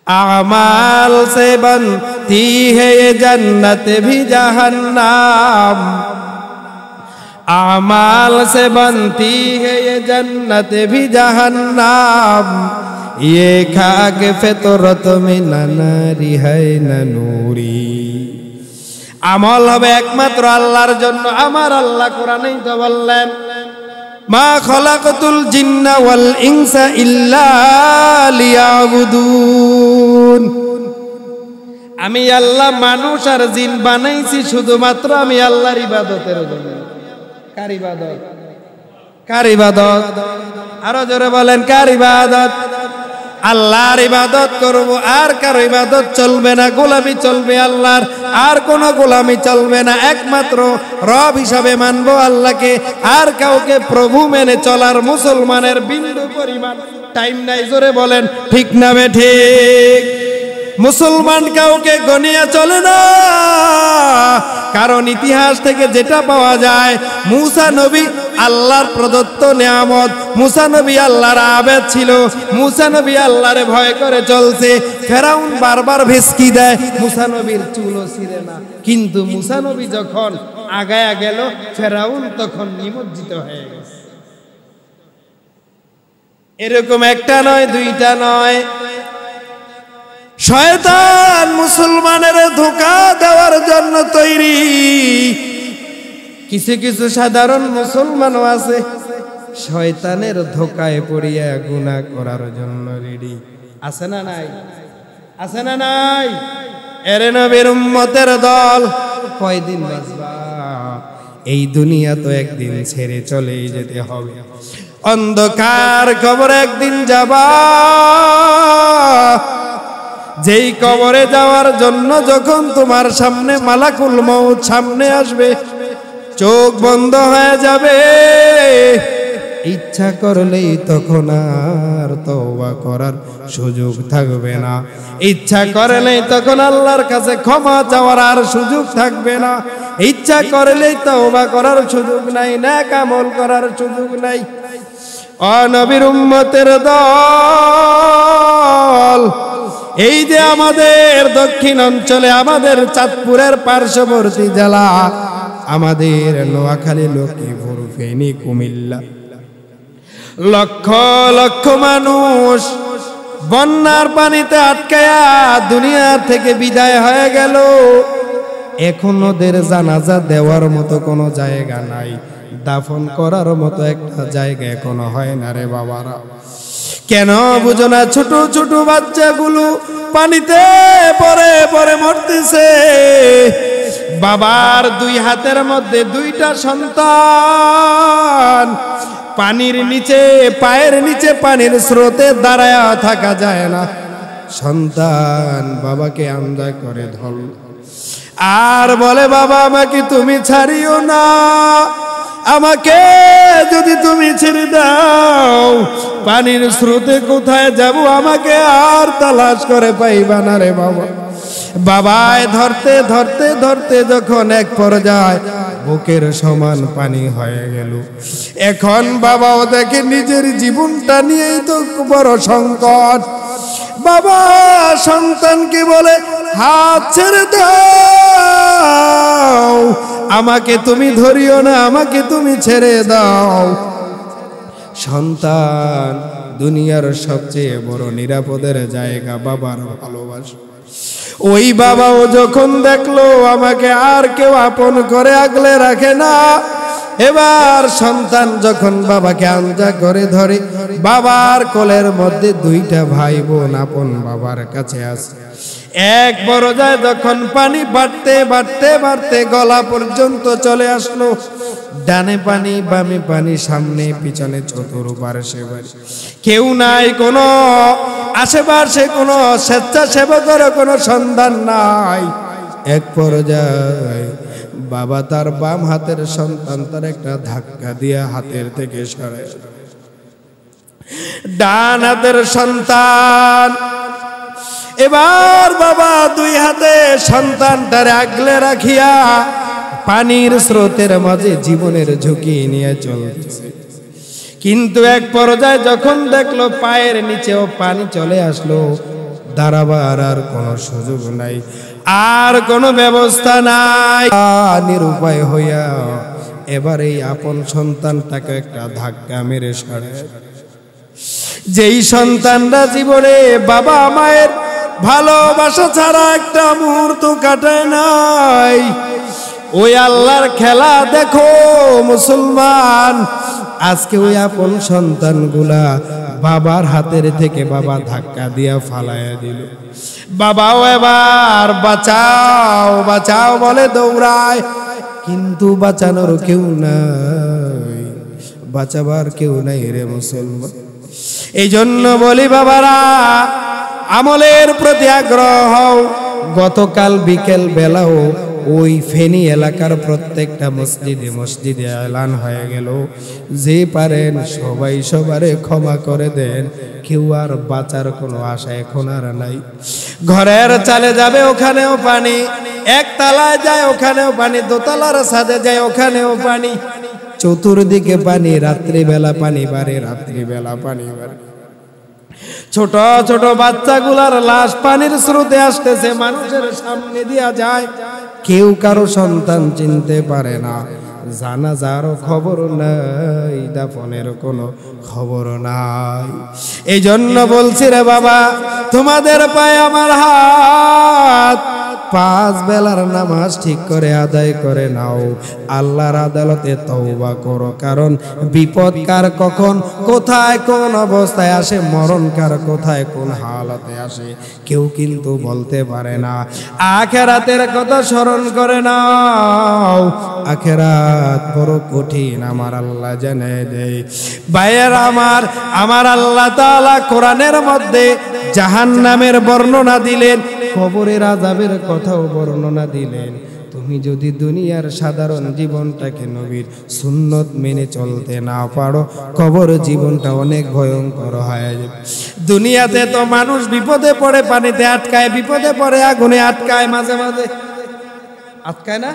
আমাল সে বনতি হে জন্নত ভি জাহান্নাম, আমাল সে বনতি হে জন্নত ভি জাহান্নাম, ये खाक फितरत में न नारी है न नूरी। আমল হবে একমাত্র আল্লাহর জন্য। আমার আল্লাহ কোরআনেই তো বললেন, মা খলাকতুল জিন্না ওয়াল ইনসা ইল্লা লিয়াবুদুন। আমি আল্লাহ মানুষ আর জিন বানাইছি শুধুমাত্র আমি আল্লাহর ইবাদতের জন্য। কার ইবাদত? কার ইবাদত? আরো জোরে বলেন, কার ইবাদত? আল্লাহর ইবাদত করব, আর কারো ইবাদত চলবে না, গোলামি চলবে আল্লাহর, আর কোনো গোলামি চলবে না। একমাত্র রব হিসাবে মানবো আল্লাহকে, আর কাউকে প্রভু মেনে চলার মুসলমানের বিন্দু পরিমাণ টাইম নাই। জোরে বলেন ঠিক না বেঠিক? মুসলমান কাউকে গনিয়া চলে না, কারণ ইতিহাস থেকে যেটা পাওয়া যায়, মুসা নবী আল্লাহর প্রদত্ত নিয়ামত, মুসা নবী আল্লাহর আবেদ ছিল, মুসা নবী আল্লাহরে ভয় করে চলছে। ফেরাউন বারবার ভেস্কি দেয়, মুসা নবীর চুলও ছিঁড়ে না, কিন্তু মুসা নবী যখন আগায়া গেল, ফেরাউন তখন নিমজ্জিত হয়ে গেছে। এরকম একটা নয়, দুইটা নয়, শয়তান মুসলমানের ধোঁকা দেওয়ার জন্য তৈরি। কিছু কিছু সাধারণ মুসলমানও আছে শয়তানের ধোঁকায় পড়িয়া গুনাহ করার জন্য রেডি। আছে না নাই? আছে না নাই? এরে নবীর উম্মতের দল, কয়দিন বাঁচবা? এই দুনিয়া তো একদিন ছেড়ে চলেই যেতে হবে। অন্ধকার কবরে একদিন যাবা, যেই কবরে যাওয়ার জন্য যখন তোমার সামনে মালাকুল মউত সামনে আসবে, চোখ বন্ধ হয়ে যাবে, ইচ্ছা করলেই তখন আর তওবা করার সুযোগ থাকবে না। ইচ্ছা করলেই তখন আল্লাহর কাছে ক্ষমা চাওয়ার আর সুযোগ থাকবে না। ইচ্ছা করলেই তওবা করার সুযোগ নাই, নেক আমল করার সুযোগ নাই। ও নবীর উম্মতের দল, এই যে আমাদের দক্ষিণ অঞ্চলে, আমাদের চাঁদপুরের পার্শ্ববর্তী জেলা, আমাদের নোয়াখালী, লক্ষ্মীপুর, ফেনী, কুমিল্লা, লক্ষ লক্ষ মানুষ বন্যার পানিতে আটকায়া দুনিয়া থেকে বিদায় হয়ে গেল। এখন ওদের জানাজা দেওয়ার মতো কোনো জায়গা নাই, দাফন করার মতো একটা জায়গা এখনো হয় না রে বাবারা। কেন বুঝো না? ছোট ছোট বাচ্চাগুলো পানিতে পরে পরে মরতেছে। বাবার দুই হাতের মধ্যে দুইটা সন্তান, পানির নিচে, পায়ের নিচে পানির স্রোতে দাঁড়ায় থাকা যায় না। সন্তান বাবাকে আন্দা করে ধর আর বলে, বাবা আমাকে তুমি ছাড়িও না, আমাকে যদি তুমি ছেড়ে দাও পানির স্রোতে কোথায় যাব, আমাকে আর তালাশ করে পাইবা না রে বাবা। বাবায় ধরতে ধরতে ধরতে যখন এক পর্যায়ে বুকের সমান পানি হয়ে গেল, এখন বাবাও দেখে নিজের জীবনটা নিয়েই তো বড় সংকট। বাবা সন্তানকে বলে, হাত ছেড়ে দাও, আমাকে তুমি ধরিও না, আমাকে তুমি ছেড়ে দাও। সন্তান দুনিয়ার সবচেয়ে বড় নিরাপদের জায়গা বাবার ভালোবাসা। ওই বাবাও যখন দেখলো আমাকে আর কেউ আপন করে আগলে রাখে না, এবার সন্তান যখন বাবাকে আঞ্জা করে ধরে, বাবার কোলের মধ্যে দুইটা ভাই বোন আপন বাবার কাছে আসে। এক পর্যায়ে যখন পানি বাড়তে বাড়তে বাড়তে গলা পর্যন্ত চলে আসলো, ডানে পানি বামে পানি, সামনে পিছনে চতুর্পার্শ্বে বাড়ি, কেউ নাই, কোনো আশেপাশে কোনো স্বেচ্ছাসেবকের কোনো সন্ধান নাই। এক পর্যায়ে বাবা তার বাম হাতের সন্তান তার একটা ধাক্কা দিয়ে হাতের থেকে সরে, ডান হাতের সন্তান এবার বাবা দুই হাতে সন্তানটারে আগলে রাখিয়া পানির স্রোতের মাঝে জীবনের ঝুঁকি নিয়ে চলতেছে। কিন্তু এক পর্যায়ে যখন দেখলো পায়ের নিচেও পানি চলে আসলো, দাঁড়াবার আর কোনো সুযোগ নাই, আর কোনো ব্যবস্থা নাই, নিরুপায় হইয়া এবার এই আপন সন্তানটাকে একটা ধাক্কা মেরে সরে। যেই সন্তানরা জীবনে বাবা মায়ের ভালোবাসা ছাড়া একটা মুহূর্ত কাটায় নাই, ওই আল্লাহর খেলা দেখো মুসলমান। আজকে ওই আপন সন্তানগুলা বাবার হাতের থেকে বাবা ধাক্কা দিয়া ফালাইয়া দিল। বাবাও এবার বাঁচাও বাঁচাও বলে দৌড়ায়, কিন্তু বাঁচানোর কেউ নাই, বাঁচাবার কেউ নাই রে মুসলমান। এই জন্য বলি বাবারা, আমলের প্রতি আগ্রহ হও। গতকাল বিকেল বেলাও ওই ফেনী এলাকার প্রত্যেকটা মসজিদে মসজিদে এলান হয়ে গেল, যে পারেন সবাই সবারে ক্ষমা করে দেন, কেউ আর বাঁচার কোনো আশা এখন আর নাই। ঘরের চালে যাবে ওখানেও পানি, একতলায় যায় ওখানেও পানি, দোতলার ছাদে যায় ওখানেও পানি, চতুর্দিকে পানি, রাত্রিবেলা পানি বাড়ে, রাত্রিবেলা পানি বাড়ে। ছোট ছোট বাচ্চাগুলার লাশ পানির স্রোতে আসতেছে, মানুষের সামনে দিয়া যায়, কেউ কারো সন্তান চিনতে পারে না, জানাজারও খবর নাই, দাফনের কোনো খবর নাই। এই জন্য বলছি রে বাবা, তোমাদের পায়ে আমার হাত, 5 বেলার নামাজ ঠিক করে আদায় করে নাও, আল্লাহর আদালতে তওবা করো, কারণ বিপদ কার কখন কোথায় কোন অবস্থায় আসে, মরণ কার কোথায় কোন হালাতে আসে কেউ কিন্তু বলতে পারে না। আখিরাতের কথা স্মরণ করে নাও, আখিরাত বড় কঠিন, আমার আল্লাহ জানে দেয়। ভাইয়ের আমার আল্লাহ তাআলা কোরআনের মধ্যে জাহান্নামের বর্ণনা দিলেন, কবরের আযাবের কথাও বর্ণনা দিলেন। তুমি যদি দুনিয়ার সাধারণ জীবনটাকে নবীর সুন্নত মেনে চলতে না পারো, কবর জীবনটা অনেক ভয়ঙ্কর হয়ে যাবে। দুনিয়াতে তো মানুষ বিপদে পড়ে পানিতে আটকায়, বিপদে পড়ে আগুনে আটকায়, মাঝে মাঝে আটকায় না,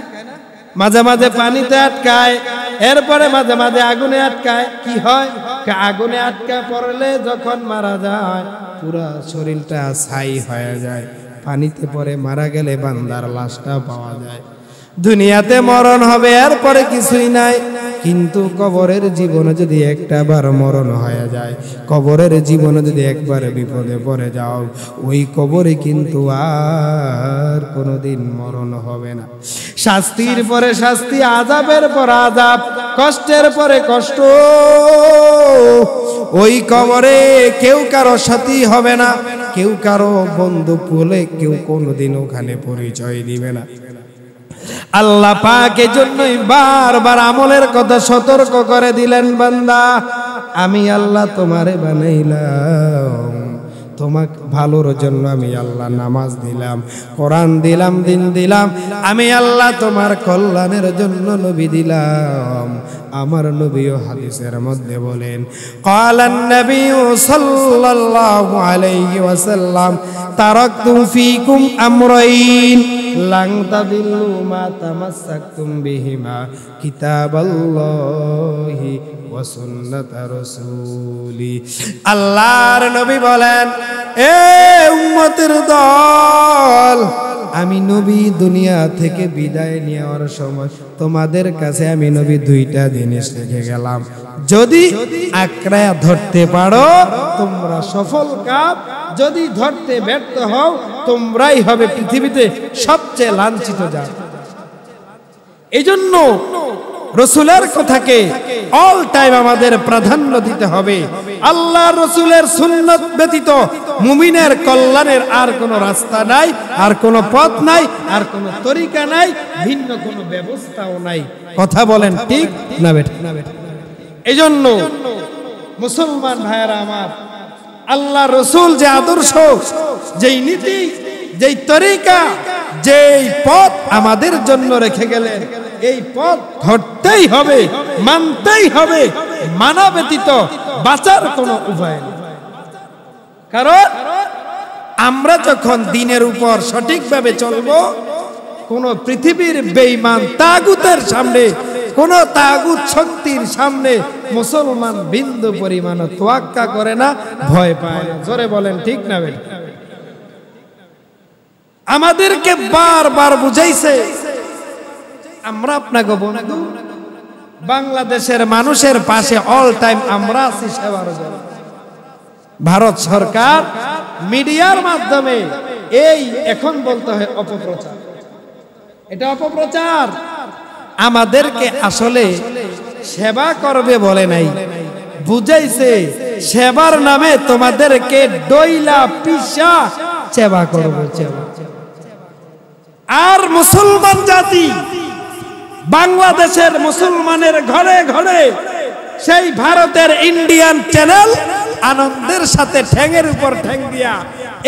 মাঝে মাঝে পানিতে আটকায়, এরপরে মাঝে মাঝে আগুনে আটকায়। কি হয়, আগুনে আটকায় পড়লে যখন মারা যায় পুরা শরীরটা ছাই হয়ে যায়, পানিতে পরে মারা গেলে বান্দার লাশটা পাওয়া যায়। দুনিয়াতে মরণ হবে, এরপরে কিছুই নাই, কিন্তু কবরের জীবনে যদি একটাবার মরণ হয়ে যায়, কবরের জীবনে যদি একবার বিপদে পড়ে যাও, ওই কবরে কিন্তু আর কোনোদিন মরণ হবে না। শাস্তির পরে শাস্তি, আযাবের পর আযাব, কষ্টের পরে কষ্ট। ওই কবরে কেউ কারো সাথী হবে না, কেউ কারো বন্ধু বলে কেউ কোনোদিন ওখানে পরিচয় দিবে না। আল্লাহ পাক এজন্যই বারবার আমলের কথা সতর্ক করে দিলেন, বান্দা আমি আল্লাহ তোমারে বানাইলাম, তোমাকে ভালোর জন্য আমি আল্লাহ নামাজ দিলাম, কোরআন দিলাম, দিন দিলাম, আমি আল্লাহ তোমার কল্যাণের জন্য নবী দিলাম। আমার নবীও হাদিসের মধ্যে বলেন, ক্বালান নবী সাল্লাল্লাহু আলাইহি ওয়াসাল্লাম তারাকতু ফীকুম আমরাইন লান তাদিল্লু মা তামাসসাকতুম বিহিমা কিতাবাল্লাহি ওয়া সুন্নাত রাসূলি। আল্লাহর নবী বলেন, এ উম্মতের দল, আমি নবী দুনিয়া থেকে বিদায় নেওয়ার সময় তোমাদের কাছে আমি নবী দুইটা জিনিস রেখে গেলাম, যদি আঁকড়া ধরতে পারো তোমরা সফল কাম, যদি ধরতে ব্যর্থ হও তোমরাই হবে পৃথিবীতে সবচেয়ে লাঞ্ছিত জাতি। এই জন্য রসুলের কথাকে অল টাইম আমাদের প্রাধান্য দিতে হবে। আল্লাহ রসুলের সুন্নত ব্যতীত মুমিনের কল্যাণের আর কোনো রাস্তা নাই, আর কোনো পথ নাই, আর কোনো তরিকা নাই, ভিন্ন কোনো ব্যবস্থাও নাই। কথা বলেন ঠিক না বেঠিক? এই জন্য মুসলমান ভাইয়েরা আমার, আল্লাহ রসুল যে আদর্শ, যেই নীতি, যেই তরিকা, যেই পথ আমাদের জন্য রেখে গেলেন, এই পথ ধরতেই হবে, মানতেই হবে, মানা ব্যতীত বাঁচার কোনো উপায় নেই। কারণ আমরা যখন দিনের উপর সঠিকভাবে চলবো, কোন পৃথিবীর বেঈমান তাগুতের সামনে, কোন তাগুত শক্তির সামনে মুসলমান বিন্দু পরিমাণ তোয়াক্কা করে না, ভয় পায় না। জোরে বলেন ঠিক না বেঠিক? আমাদেরকে বারবার বুঝাইছে, আমরা আপনাকে বন্ধু, বাংলাদেশের মানুষের পাশে অল টাইম আমরা আছি সেবার জন্য। ভারত সরকার মিডিয়ার মাধ্যমে এই এখন বলতে হয় অপপ্রচার, এটা অপপ্রচার। আমাদেরকে আসলে সেবা করবে বলে নাই, বুঝাইছে সেবার নামে তোমাদেরকে ডইলা পিসা সেবা করবে। আর মুসলমান জাতি, বাংলাদেশের মুসলমানের ঘরে ঘরে সেই ভারতের ইন্ডিয়ান চ্যানেল আনন্দের সাথে ঠ্যাঙের উপর ঠ্যাং দিয়া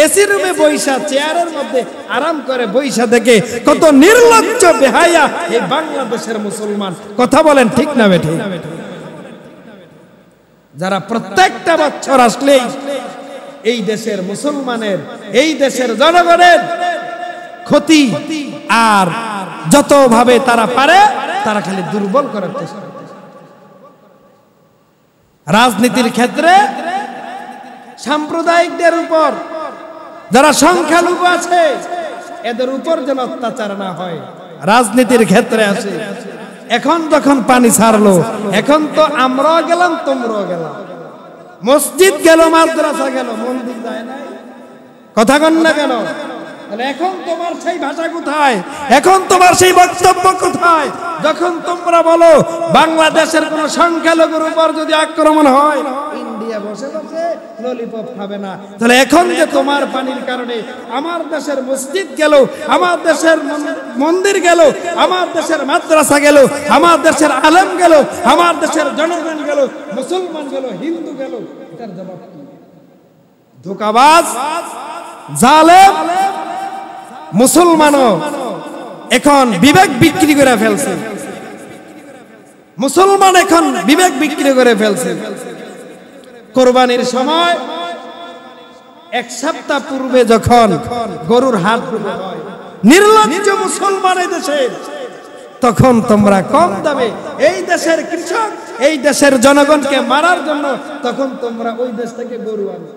এসি রুমে বৈশা, চেয়ারের মধ্যে আরাম করে বৈশা দেখে কত নির্লজ্জ বেহায়া এই বাংলাদেশের মুসলমান। কথা বলেন ঠিক না বেঠিক? যারা প্রত্যেকটা বছর আসলেই এই দেশের মুসলমানের, এই দেশের জনগণের ক্ষতি আর যত ভাবে তারা পারে তারা খালি দুর্বল করার চেষ্টা। রাজনীতির ক্ষেত্রে সাম্প্রদায়িকদের উপর, যারা সংখ্যালঘু আছে এদের উপর যেন অত্যাচার না হয়, রাজনীতির ক্ষেত্রে আছে। এখন যখন পানি ছাড়লো, এখন তো আমরাও গেলাম তোমরাও গেলাম, মসজিদ গেল, মাদ্রাসা গেল, মন্দির যায় না। কথা কন না কেন? এখন তোমার সেই ভাষা কোথায়? এখন তোমার সেই বক্তব্য কোথায়? যখন তোমরা বলো বাংলাদেশের কোন সংখ্যালঘুর উপর যদি আক্রমণ হয়, ইন্ডিয়া বসে বসে ললিপপ খাবে না, তাহলে এখন যে তোমার পানির কারণে আমার দেশের মসজিদ গেল, আমার দেশের মন্দির গেল, আমার দেশের মাদ্রাসা গেল, আমার দেশের আলেম গেল, আমার দেশের জনগণ গেল, মুসলমান গেল, হিন্দু গেল, এটার জবাব কি? ধোঁকাবাজ, জালেম মুসলমানও এখন বিবেক বিক্রি করে ফেলছে। মুসলমান এখন বিবেক বিক্রি করে ফেলছে। কোরবানির সময় এক সপ্তাহ পূর্বে যখন গরুর হাট হয়, নির্লজ্জ মুসলমান এই দেশে, তখন তোমরা কম দামে এই দেশের কৃষক, এই দেশের জনগণকে মারার জন্য তখন তোমরা ওই দেশ থেকে গরু আনো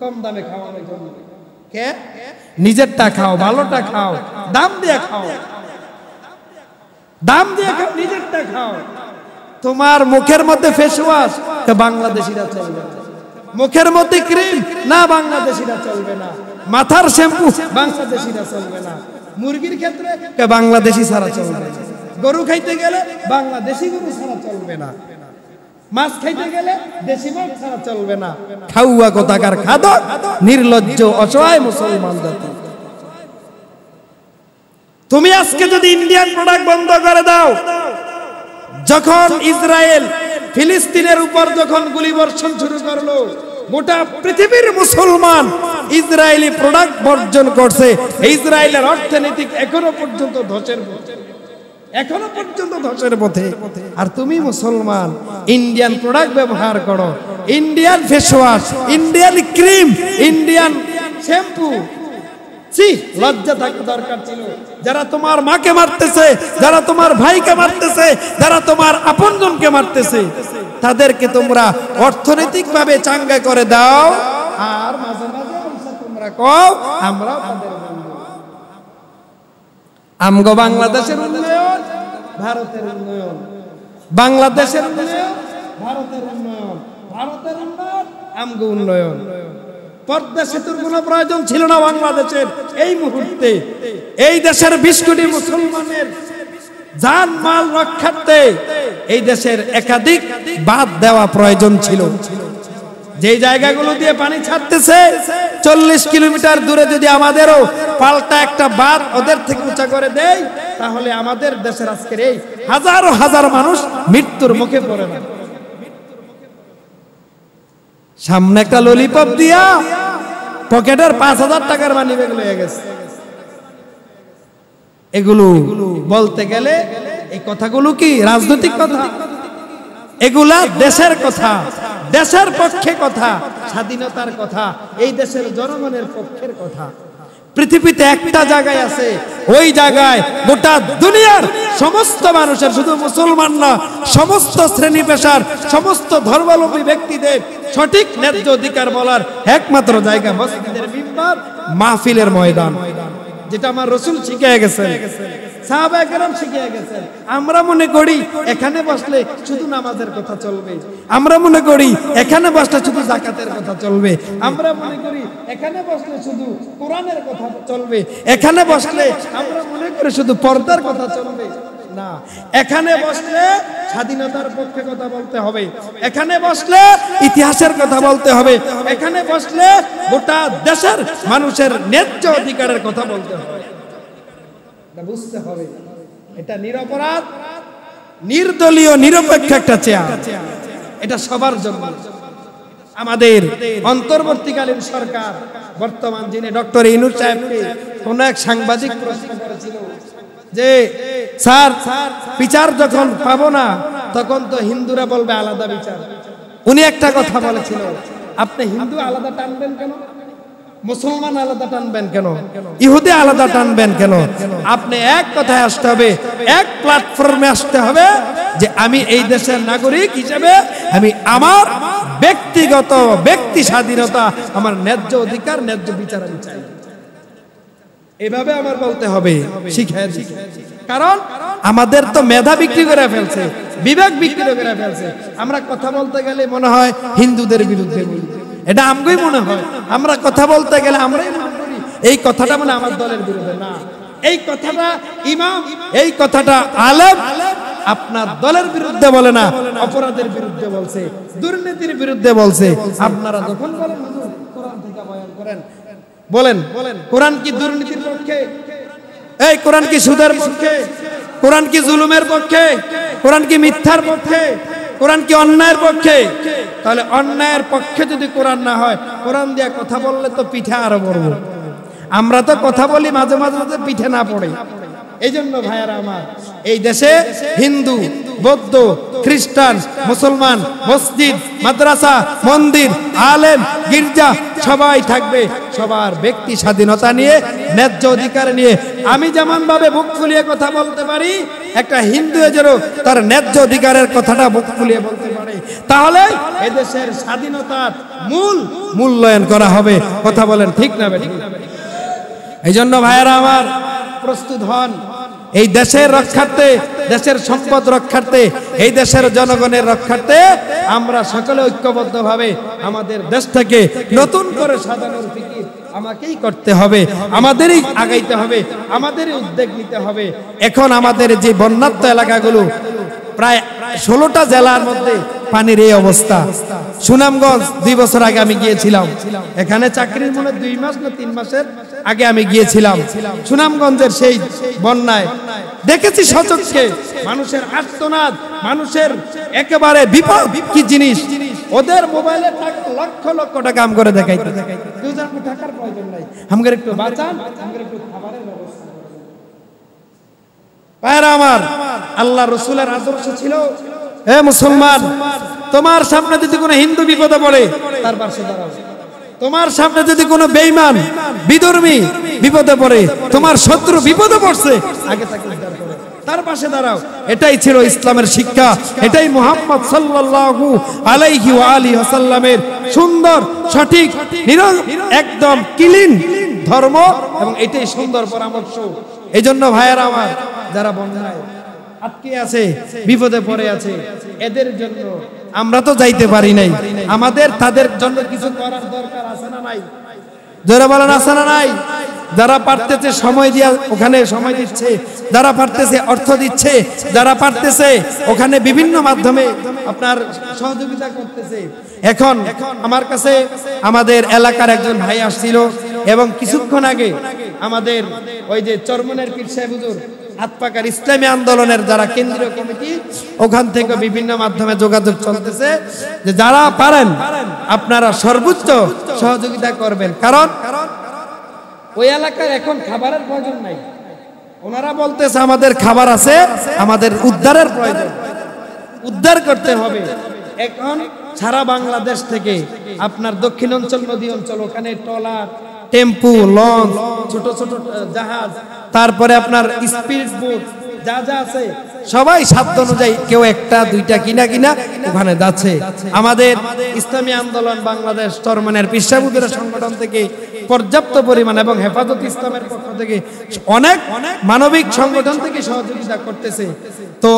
কম দামে খাওয়ানোর জন্য। কে? নিজেরটা খাও, ভালোটা খাও, দাম দিয়ে খাও, দাম দিয়ে খাও, নিজেরটা খাও। তোমার মুখের মধ্যে ফেস ওয়াশ, বাংলাদেশিরা চলবে না। মুখের মধ্যে ক্রিম, না বাংলাদেশিরা চলবে না। মাথার শ্যাম্পু, বাংলাদেশিরা চলবে না। মুরগির ক্ষেত্রে বাংলাদেশি ছাড়া চলবে না। গরু খাইতে গেলে বাংলাদেশি গরু ছাড়া চলবে না। মাছ খাইতে গেলে দেশি মাছ ছাড়া চলবে না। খাওয়া কোথাকার খাদক, নির্লজ্জ অসহায় মুসলমান জাতি। তুমি আজকে যদি ইন্ডিয়ান প্রোডাক্ট বন্ধ করে দাও, যখন ইসরায়েল ফিলিস্তিনের উপর যখন গুলিবর্ষণ শুরু করলো, গোটা পৃথিবীর মুসলমান ইসরায়েলি প্রোডাক্ট বর্জন করছে। ইসরায়েলের অর্থনৈতিক এখনো পর্যন্ত ধসের পথে, এখনো পর্যন্ত ধসের পথে। আর তুমি মুসলমান ইন্ডিয়ান প্রোডাক্ট ব্যবহার করো, Indian face wash, Indian cream, Indian shampoo. লজ্জা থাকা দরকার ছিল। যারা তোমার মাকে মারতেছে, যারা তোমার ভাইকে মারতেছে, যারা তোমার আপনজনকে মারতেছে, তাদেরকে তোমরা অর্থনৈতিক ভাবে চাঙ্গা করে দাও, আর মাঝে মাঝে তোমরা কও আমরা তাদের বন্ধু। আমগো বাংলাদেশের উন্নয়ন, ভারতের উন্নয়ন, বাংলাদেশের উন্নয়ন, ভারতের উন্নয়ন, ভারতের উন্নয়ন, আমগো উন্নয়ন। পদ্মা সেতুর কোনো প্রয়োজন ছিল না বাংলাদেশের এই মুহূর্তে। এই দেশের 20 কোটি মুসলমানের জান মাল রক্ষার্থে এই দেশের একাধিক বাঁধ দেওয়া প্রয়োজন ছিল। যে জায়গাগুলো দিয়ে পানি ছাড়তেছে 40 কিলোমিটার দূরে যদি আমাদেরও পাল্টা একটা বাঁধ ওদের থেকে উঁচা করে দেয়, তাহলে আমাদের দেশের আজকের এই হাজারো হাজার মানুষ মৃত্যুর মুখে পড়ে না। সামনে একটা ললিপপ দিয়া পকেটের 5000 টাকার মানি ব্যাগ লয়ে গেছে। এগুলো বলতে গেলে এই কথাগুলো কি রাজনৈতিক কথা? এগুলা দেশের কথা, দেশের পক্ষে কথা, স্বাধীনতার কথা, এই দেশের জনগণের পক্ষের কথা। পৃথিবীতে একটা জায়গায় আছে, ওই জায়গায় গোটা দুনিয়ার সমস্ত মানুষের, শুধু মুসলমান না, সমস্ত শ্রেণী পেশার, সমস্ত ধর্মাবলম্বী ব্যক্তিদের সঠিক ন্যায্য অধিকার বলার একমাত্র জায়গা মসজিদের মিম্বার, মাহফিলের ময়দান, যেটা আমার রাসূল শিখিয়ে গেছেন, সাহাবায়ে কেরাম শিখিয়ে গেছেন। আমরা মনে করি এখানে বসলে শুধু নামাজের কথা চলবে, আমরা মনে করি এখানে বসলে শুধু যাকাতের কথা চলবে, আমরা মনে করি এখানে বসলে শুধু কোরআনের কথা চলবে, এখানে বসলে আমরা মনে করি শুধু পর্দার কথা চলবে। না, এখানে বসলে স্বাধীনতার পক্ষে কথা বলতে হবে, এখানে বসলে ইতিহাসের কথা বলতে হবে, এখানে বসলে গোটা দেশের মানুষের ন্যায্য অধিকারের কথা বলতে হবে। বুঝতে হবে এটা নিরপরাধ, নির্দলীয়, নিরপেক্ষ একটা চেয়ার, এটা সবার জন্য। আমাদের অন্তর্বর্তীকালীন সরকার বর্তমান যিনি ডক্টর ইউনূস সাহেবকে কোন এক সাংবাদিক প্রশ্ন করেছিল যে স্যার, বিচার যখন পাবো না তখন তো হিন্দুরা বলবে আলাদা বিচার। উনি একটা কথা বলেছিল, আপনি হিন্দু আলাদা টানবেন কেন, মুসলমান আলাদা টানবেন কেন, ইহুদি আলাদা টানবেন কেন? আপনি এক কথায় আসতে হবে, এক প্ল্যাটফর্মে আসতে হবে যে আমি এই দেশের নাগরিক হিসেবে আমি আমার ব্যক্তিগত ব্যক্তি স্বাধীনতা, আমার ন্যায্য অধিকার, ন্যায্য বিচার আমি চাই। এভাবে আমার বলতে হবে, শিখায়। কারণ আমাদের তো মেধা বিক্রি করে ফেলছে, বিবেক বিক্রি করে ফেলছে। আমরা কথা বলতে গেলে মনে হয় হিন্দুদের বিরুদ্ধে বলি, এটা আমগোই মনে হয়। আমরা কথা বলতে গেলে আমরাই মনে করি এই কথাটা মানে আমার দলের বিরুদ্ধে। না, এই কথাটা ইমাম, এই কথাটা আলেম আপনার দলের বিরুদ্ধে বলে না, অপরাধের বিরুদ্ধে বলছে, দুর্নীতির বিরুদ্ধে বলছে। আপনারা যখন বলেন কোরআন থেকে বয়ান করেন, বলেন কোরআন কি দুর্নীতির পক্ষে? এই কোরআন কি সুদের পক্ষে? কোরআন কি জুলুমের পক্ষে? কোরআন কি মিথ্যার পক্ষে? কোরআন কি অন্যায়ের পক্ষে? তাহলে অন্যায়ের পক্ষে যদি কোরআন না হয়, কোরআন দিয়ে কথা বললে তো পিঠে আরো পড়ব। আমরা তো কথা বলি মাঝে মাঝে পিঠে না পড়ে। এই জন্য ভাইয়ারা আমার, এই দেশে হিন্দু, বৌদ্ধ, খ্রিস্টান, মুসলমান, মসজিদ, মাদ্রাসা, মন্দির, আলেম, গির্জা সবাই থাকবে, সবার ব্যক্তি স্বাধীনতা নিয়ে, ন্যায্য অধিকার নিয়ে। আমি যেমন ভাবে বুক ফুলিয়ে কথা বলতে পারি, একটা হিন্দু যেন তার ন্যায্য অধিকারের কথাটা বুক ফুলিয়ে বলতে পারে, তাহলে এদেশের স্বাধীনতার মূল্যায়ন করা হবে। কথা বলেন ঠিক না বেঠিক? এই জন্য ভাইয়েরা আমার, প্রস্তুত হন এই দেশের রক্ষার্থে, দেশের সম্পদ রক্ষার্থে, এই দেশের জনগণের রক্ষার্থে আমরা সকলে ঐক্যবদ্ধভাবে আমাদের দেশটাকে নতুন করে সাজানোর ফিকির আমাকেই করতে হবে, আমাদেরই আগাইতে হবে, আমাদেরই উদ্যোগ নিতে হবে। এখন আমাদের যে বন্যাত্ম এলাকাগুলো, প্রায় 16টা জেলার মধ্যে পানির এই অবস্থা। সুনামগঞ্জ 2 বছর আগে আমি গিয়েছিলাম, এখানে চাকরির মনে 2 মাস না 3 মাসের আগে আমি গিয়েছিলাম সুনামগঞ্জের সেই বন্যায়। দেখেছি সচক্ষে মানুষের আর্তনাদ, মানুষের একেবারে বিপদ কি জিনিস। ওদের মোবাইলে টাকা লক্ষ লক্ষ টাকা আম করে দেখাইতে, টাকার প্রয়োজন নাই, আমাদের একটু বাঁচান, আমাদের একটু খাবারের ব্যবস্থা। ভাইরা আমার, আল্লাহ রাসূলের আদর্শ ছিল, হে মুসলমান, তোমার সামনে যদি কোনো হিন্দু বিপদে পড়ে তার পাশে দাঁড়াও। তোমার সামনে যদি কোনো বেঈমান বিধর্মী বিপদে পড়ে, তোমার শত্রু বিপদে পড়ছে, আগে তাকে উদ্ধার করো, তার পাশে দাঁড়াও। এটাই ছিল ইসলামের শিক্ষা, এটাই মুহাম্মদ সাল্লাল্লাহু আলাইহি ওয়া আলিহি ওয়াসাল্লামের সুন্দর, সঠিক, একদম ক্লিন ধর্ম, এবং এটাই সুন্দর পরামর্শ। এইজন্য ভাইয়েরা আমার, যারা বন্যায় আটকে আছে, বিপদে পড়ে আছে, এদের জন্য আমরা তো যাইতে পারি নাই, আমাদের তাদের জন্য কিছু করার দরকার আছে না নাই? যারা বলেন আছে না নাই? যারা পারতেছে সময় দিয়া ওখানে সময় দিচ্ছে, যারা পারতেছে অর্থ দিচ্ছে, যারা পারতেছে ওখানে বিভিন্ন মাধ্যমে আপনার সহযোগিতা করতেছে। এখন আমার কাছে আমাদের এলাকার একজন ভাই আসছিল, এবং কিছুক্ষণ আগে আমাদের ওই যে চরমনের পীর সাহেব হুজুর হাতপাকার ইসলামী আন্দোলনের যারা কেন্দ্রীয় কমিটি, ওখান থেকে বিভিন্ন মাধ্যমে যোগাযোগ চলতেছে যে যারা পারেন আপনারা সর্বোচ্চ সহযোগিতা করবেন, কারণ ওই এলাকার এখন খাবারের প্রয়োজন নাই। ওনারা বলতেছে আমাদের খাবার আছে, আমাদের উদ্ধারের প্রয়োজন, উদ্ধার করতে হবে। এখন সারা বাংলাদেশ থেকে আপনার দক্ষিণ অঞ্চল, নদী অঞ্চল, ওখানে ট্রলার, টেম্পু, লঞ্চ, ছোট ছোট জাহাজ, তারপরে আপনার স্পিড বোট, যা যা আছে সবাই সাধ্য অনুযায়ী কেউ একটা দুইটা কিনা ওখানে যাচ্ছে। আমাদের ইসলামী আন্দোলন বাংলাদেশ চরমনের পীর সাহেব হুজুরের সংগঠন থেকে পর্যাপ্ত পরিমাণ, এবং হেফাজত ইসলামের পক্ষ থেকে অনেক মানবিক সংগঠন থেকে সহযোগিতা করতেছে। তো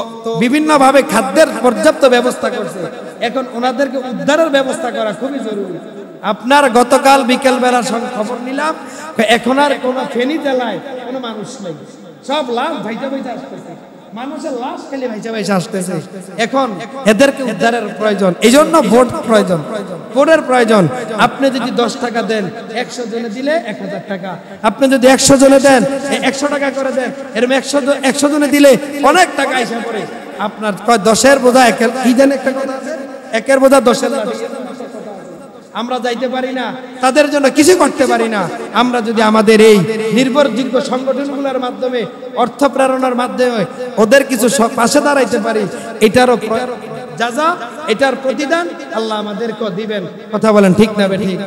বিভিন্ন ভাবে খাদ্যের পর্যাপ্ত ব্যবস্থা করছে। এখন ওনাদেরকে উদ্ধারের ব্যবস্থা করা খুবই জরুরি। আপনার গতকাল বিকেল বেলার খবর নিলাম, এখন আর কোন ফেনী জেলায় কোনো মানুষ নেই, সব লাশ ভাইজা ভাইজা আসতেছে, মানুষের লাশ খালি ভাইজা ভাইজা আসতেছে। এখন এদেরকে উদ্ধারের প্রয়োজন, এই জন্য ভোট প্রয়োজন, ভোটের প্রয়োজন। আপনি যদি 10 টাকা দেন, 100 জনে দিলে 1000 টাকা, আপনি যদি 100 জনে দেন 100 টাকা করে দেন, এরকম 100 জনে দিলে অনেক টাকা এসে পড়ে। আপনার 10-এর বোঝা একের, কি দেন একটা কথা আছে, একের বোঝা 10-এর লাঠি। আমরা যাইতে পারি না, তাদের জন্য কিছু করতে পারি না। আমরা যদি আমাদের এই নির্ভরযোগ্য সংগঠনগুলোর মাধ্যমে, অর্থ প্রেরণার মাধ্যমে ওদের কিছু পাশে দাঁড়াইতে পারি, এটারও যাজা, এটার প্রতিদান আল্লাহ আমাদেরকে দিবেন। কথা বলেন ঠিক না? ঠিক।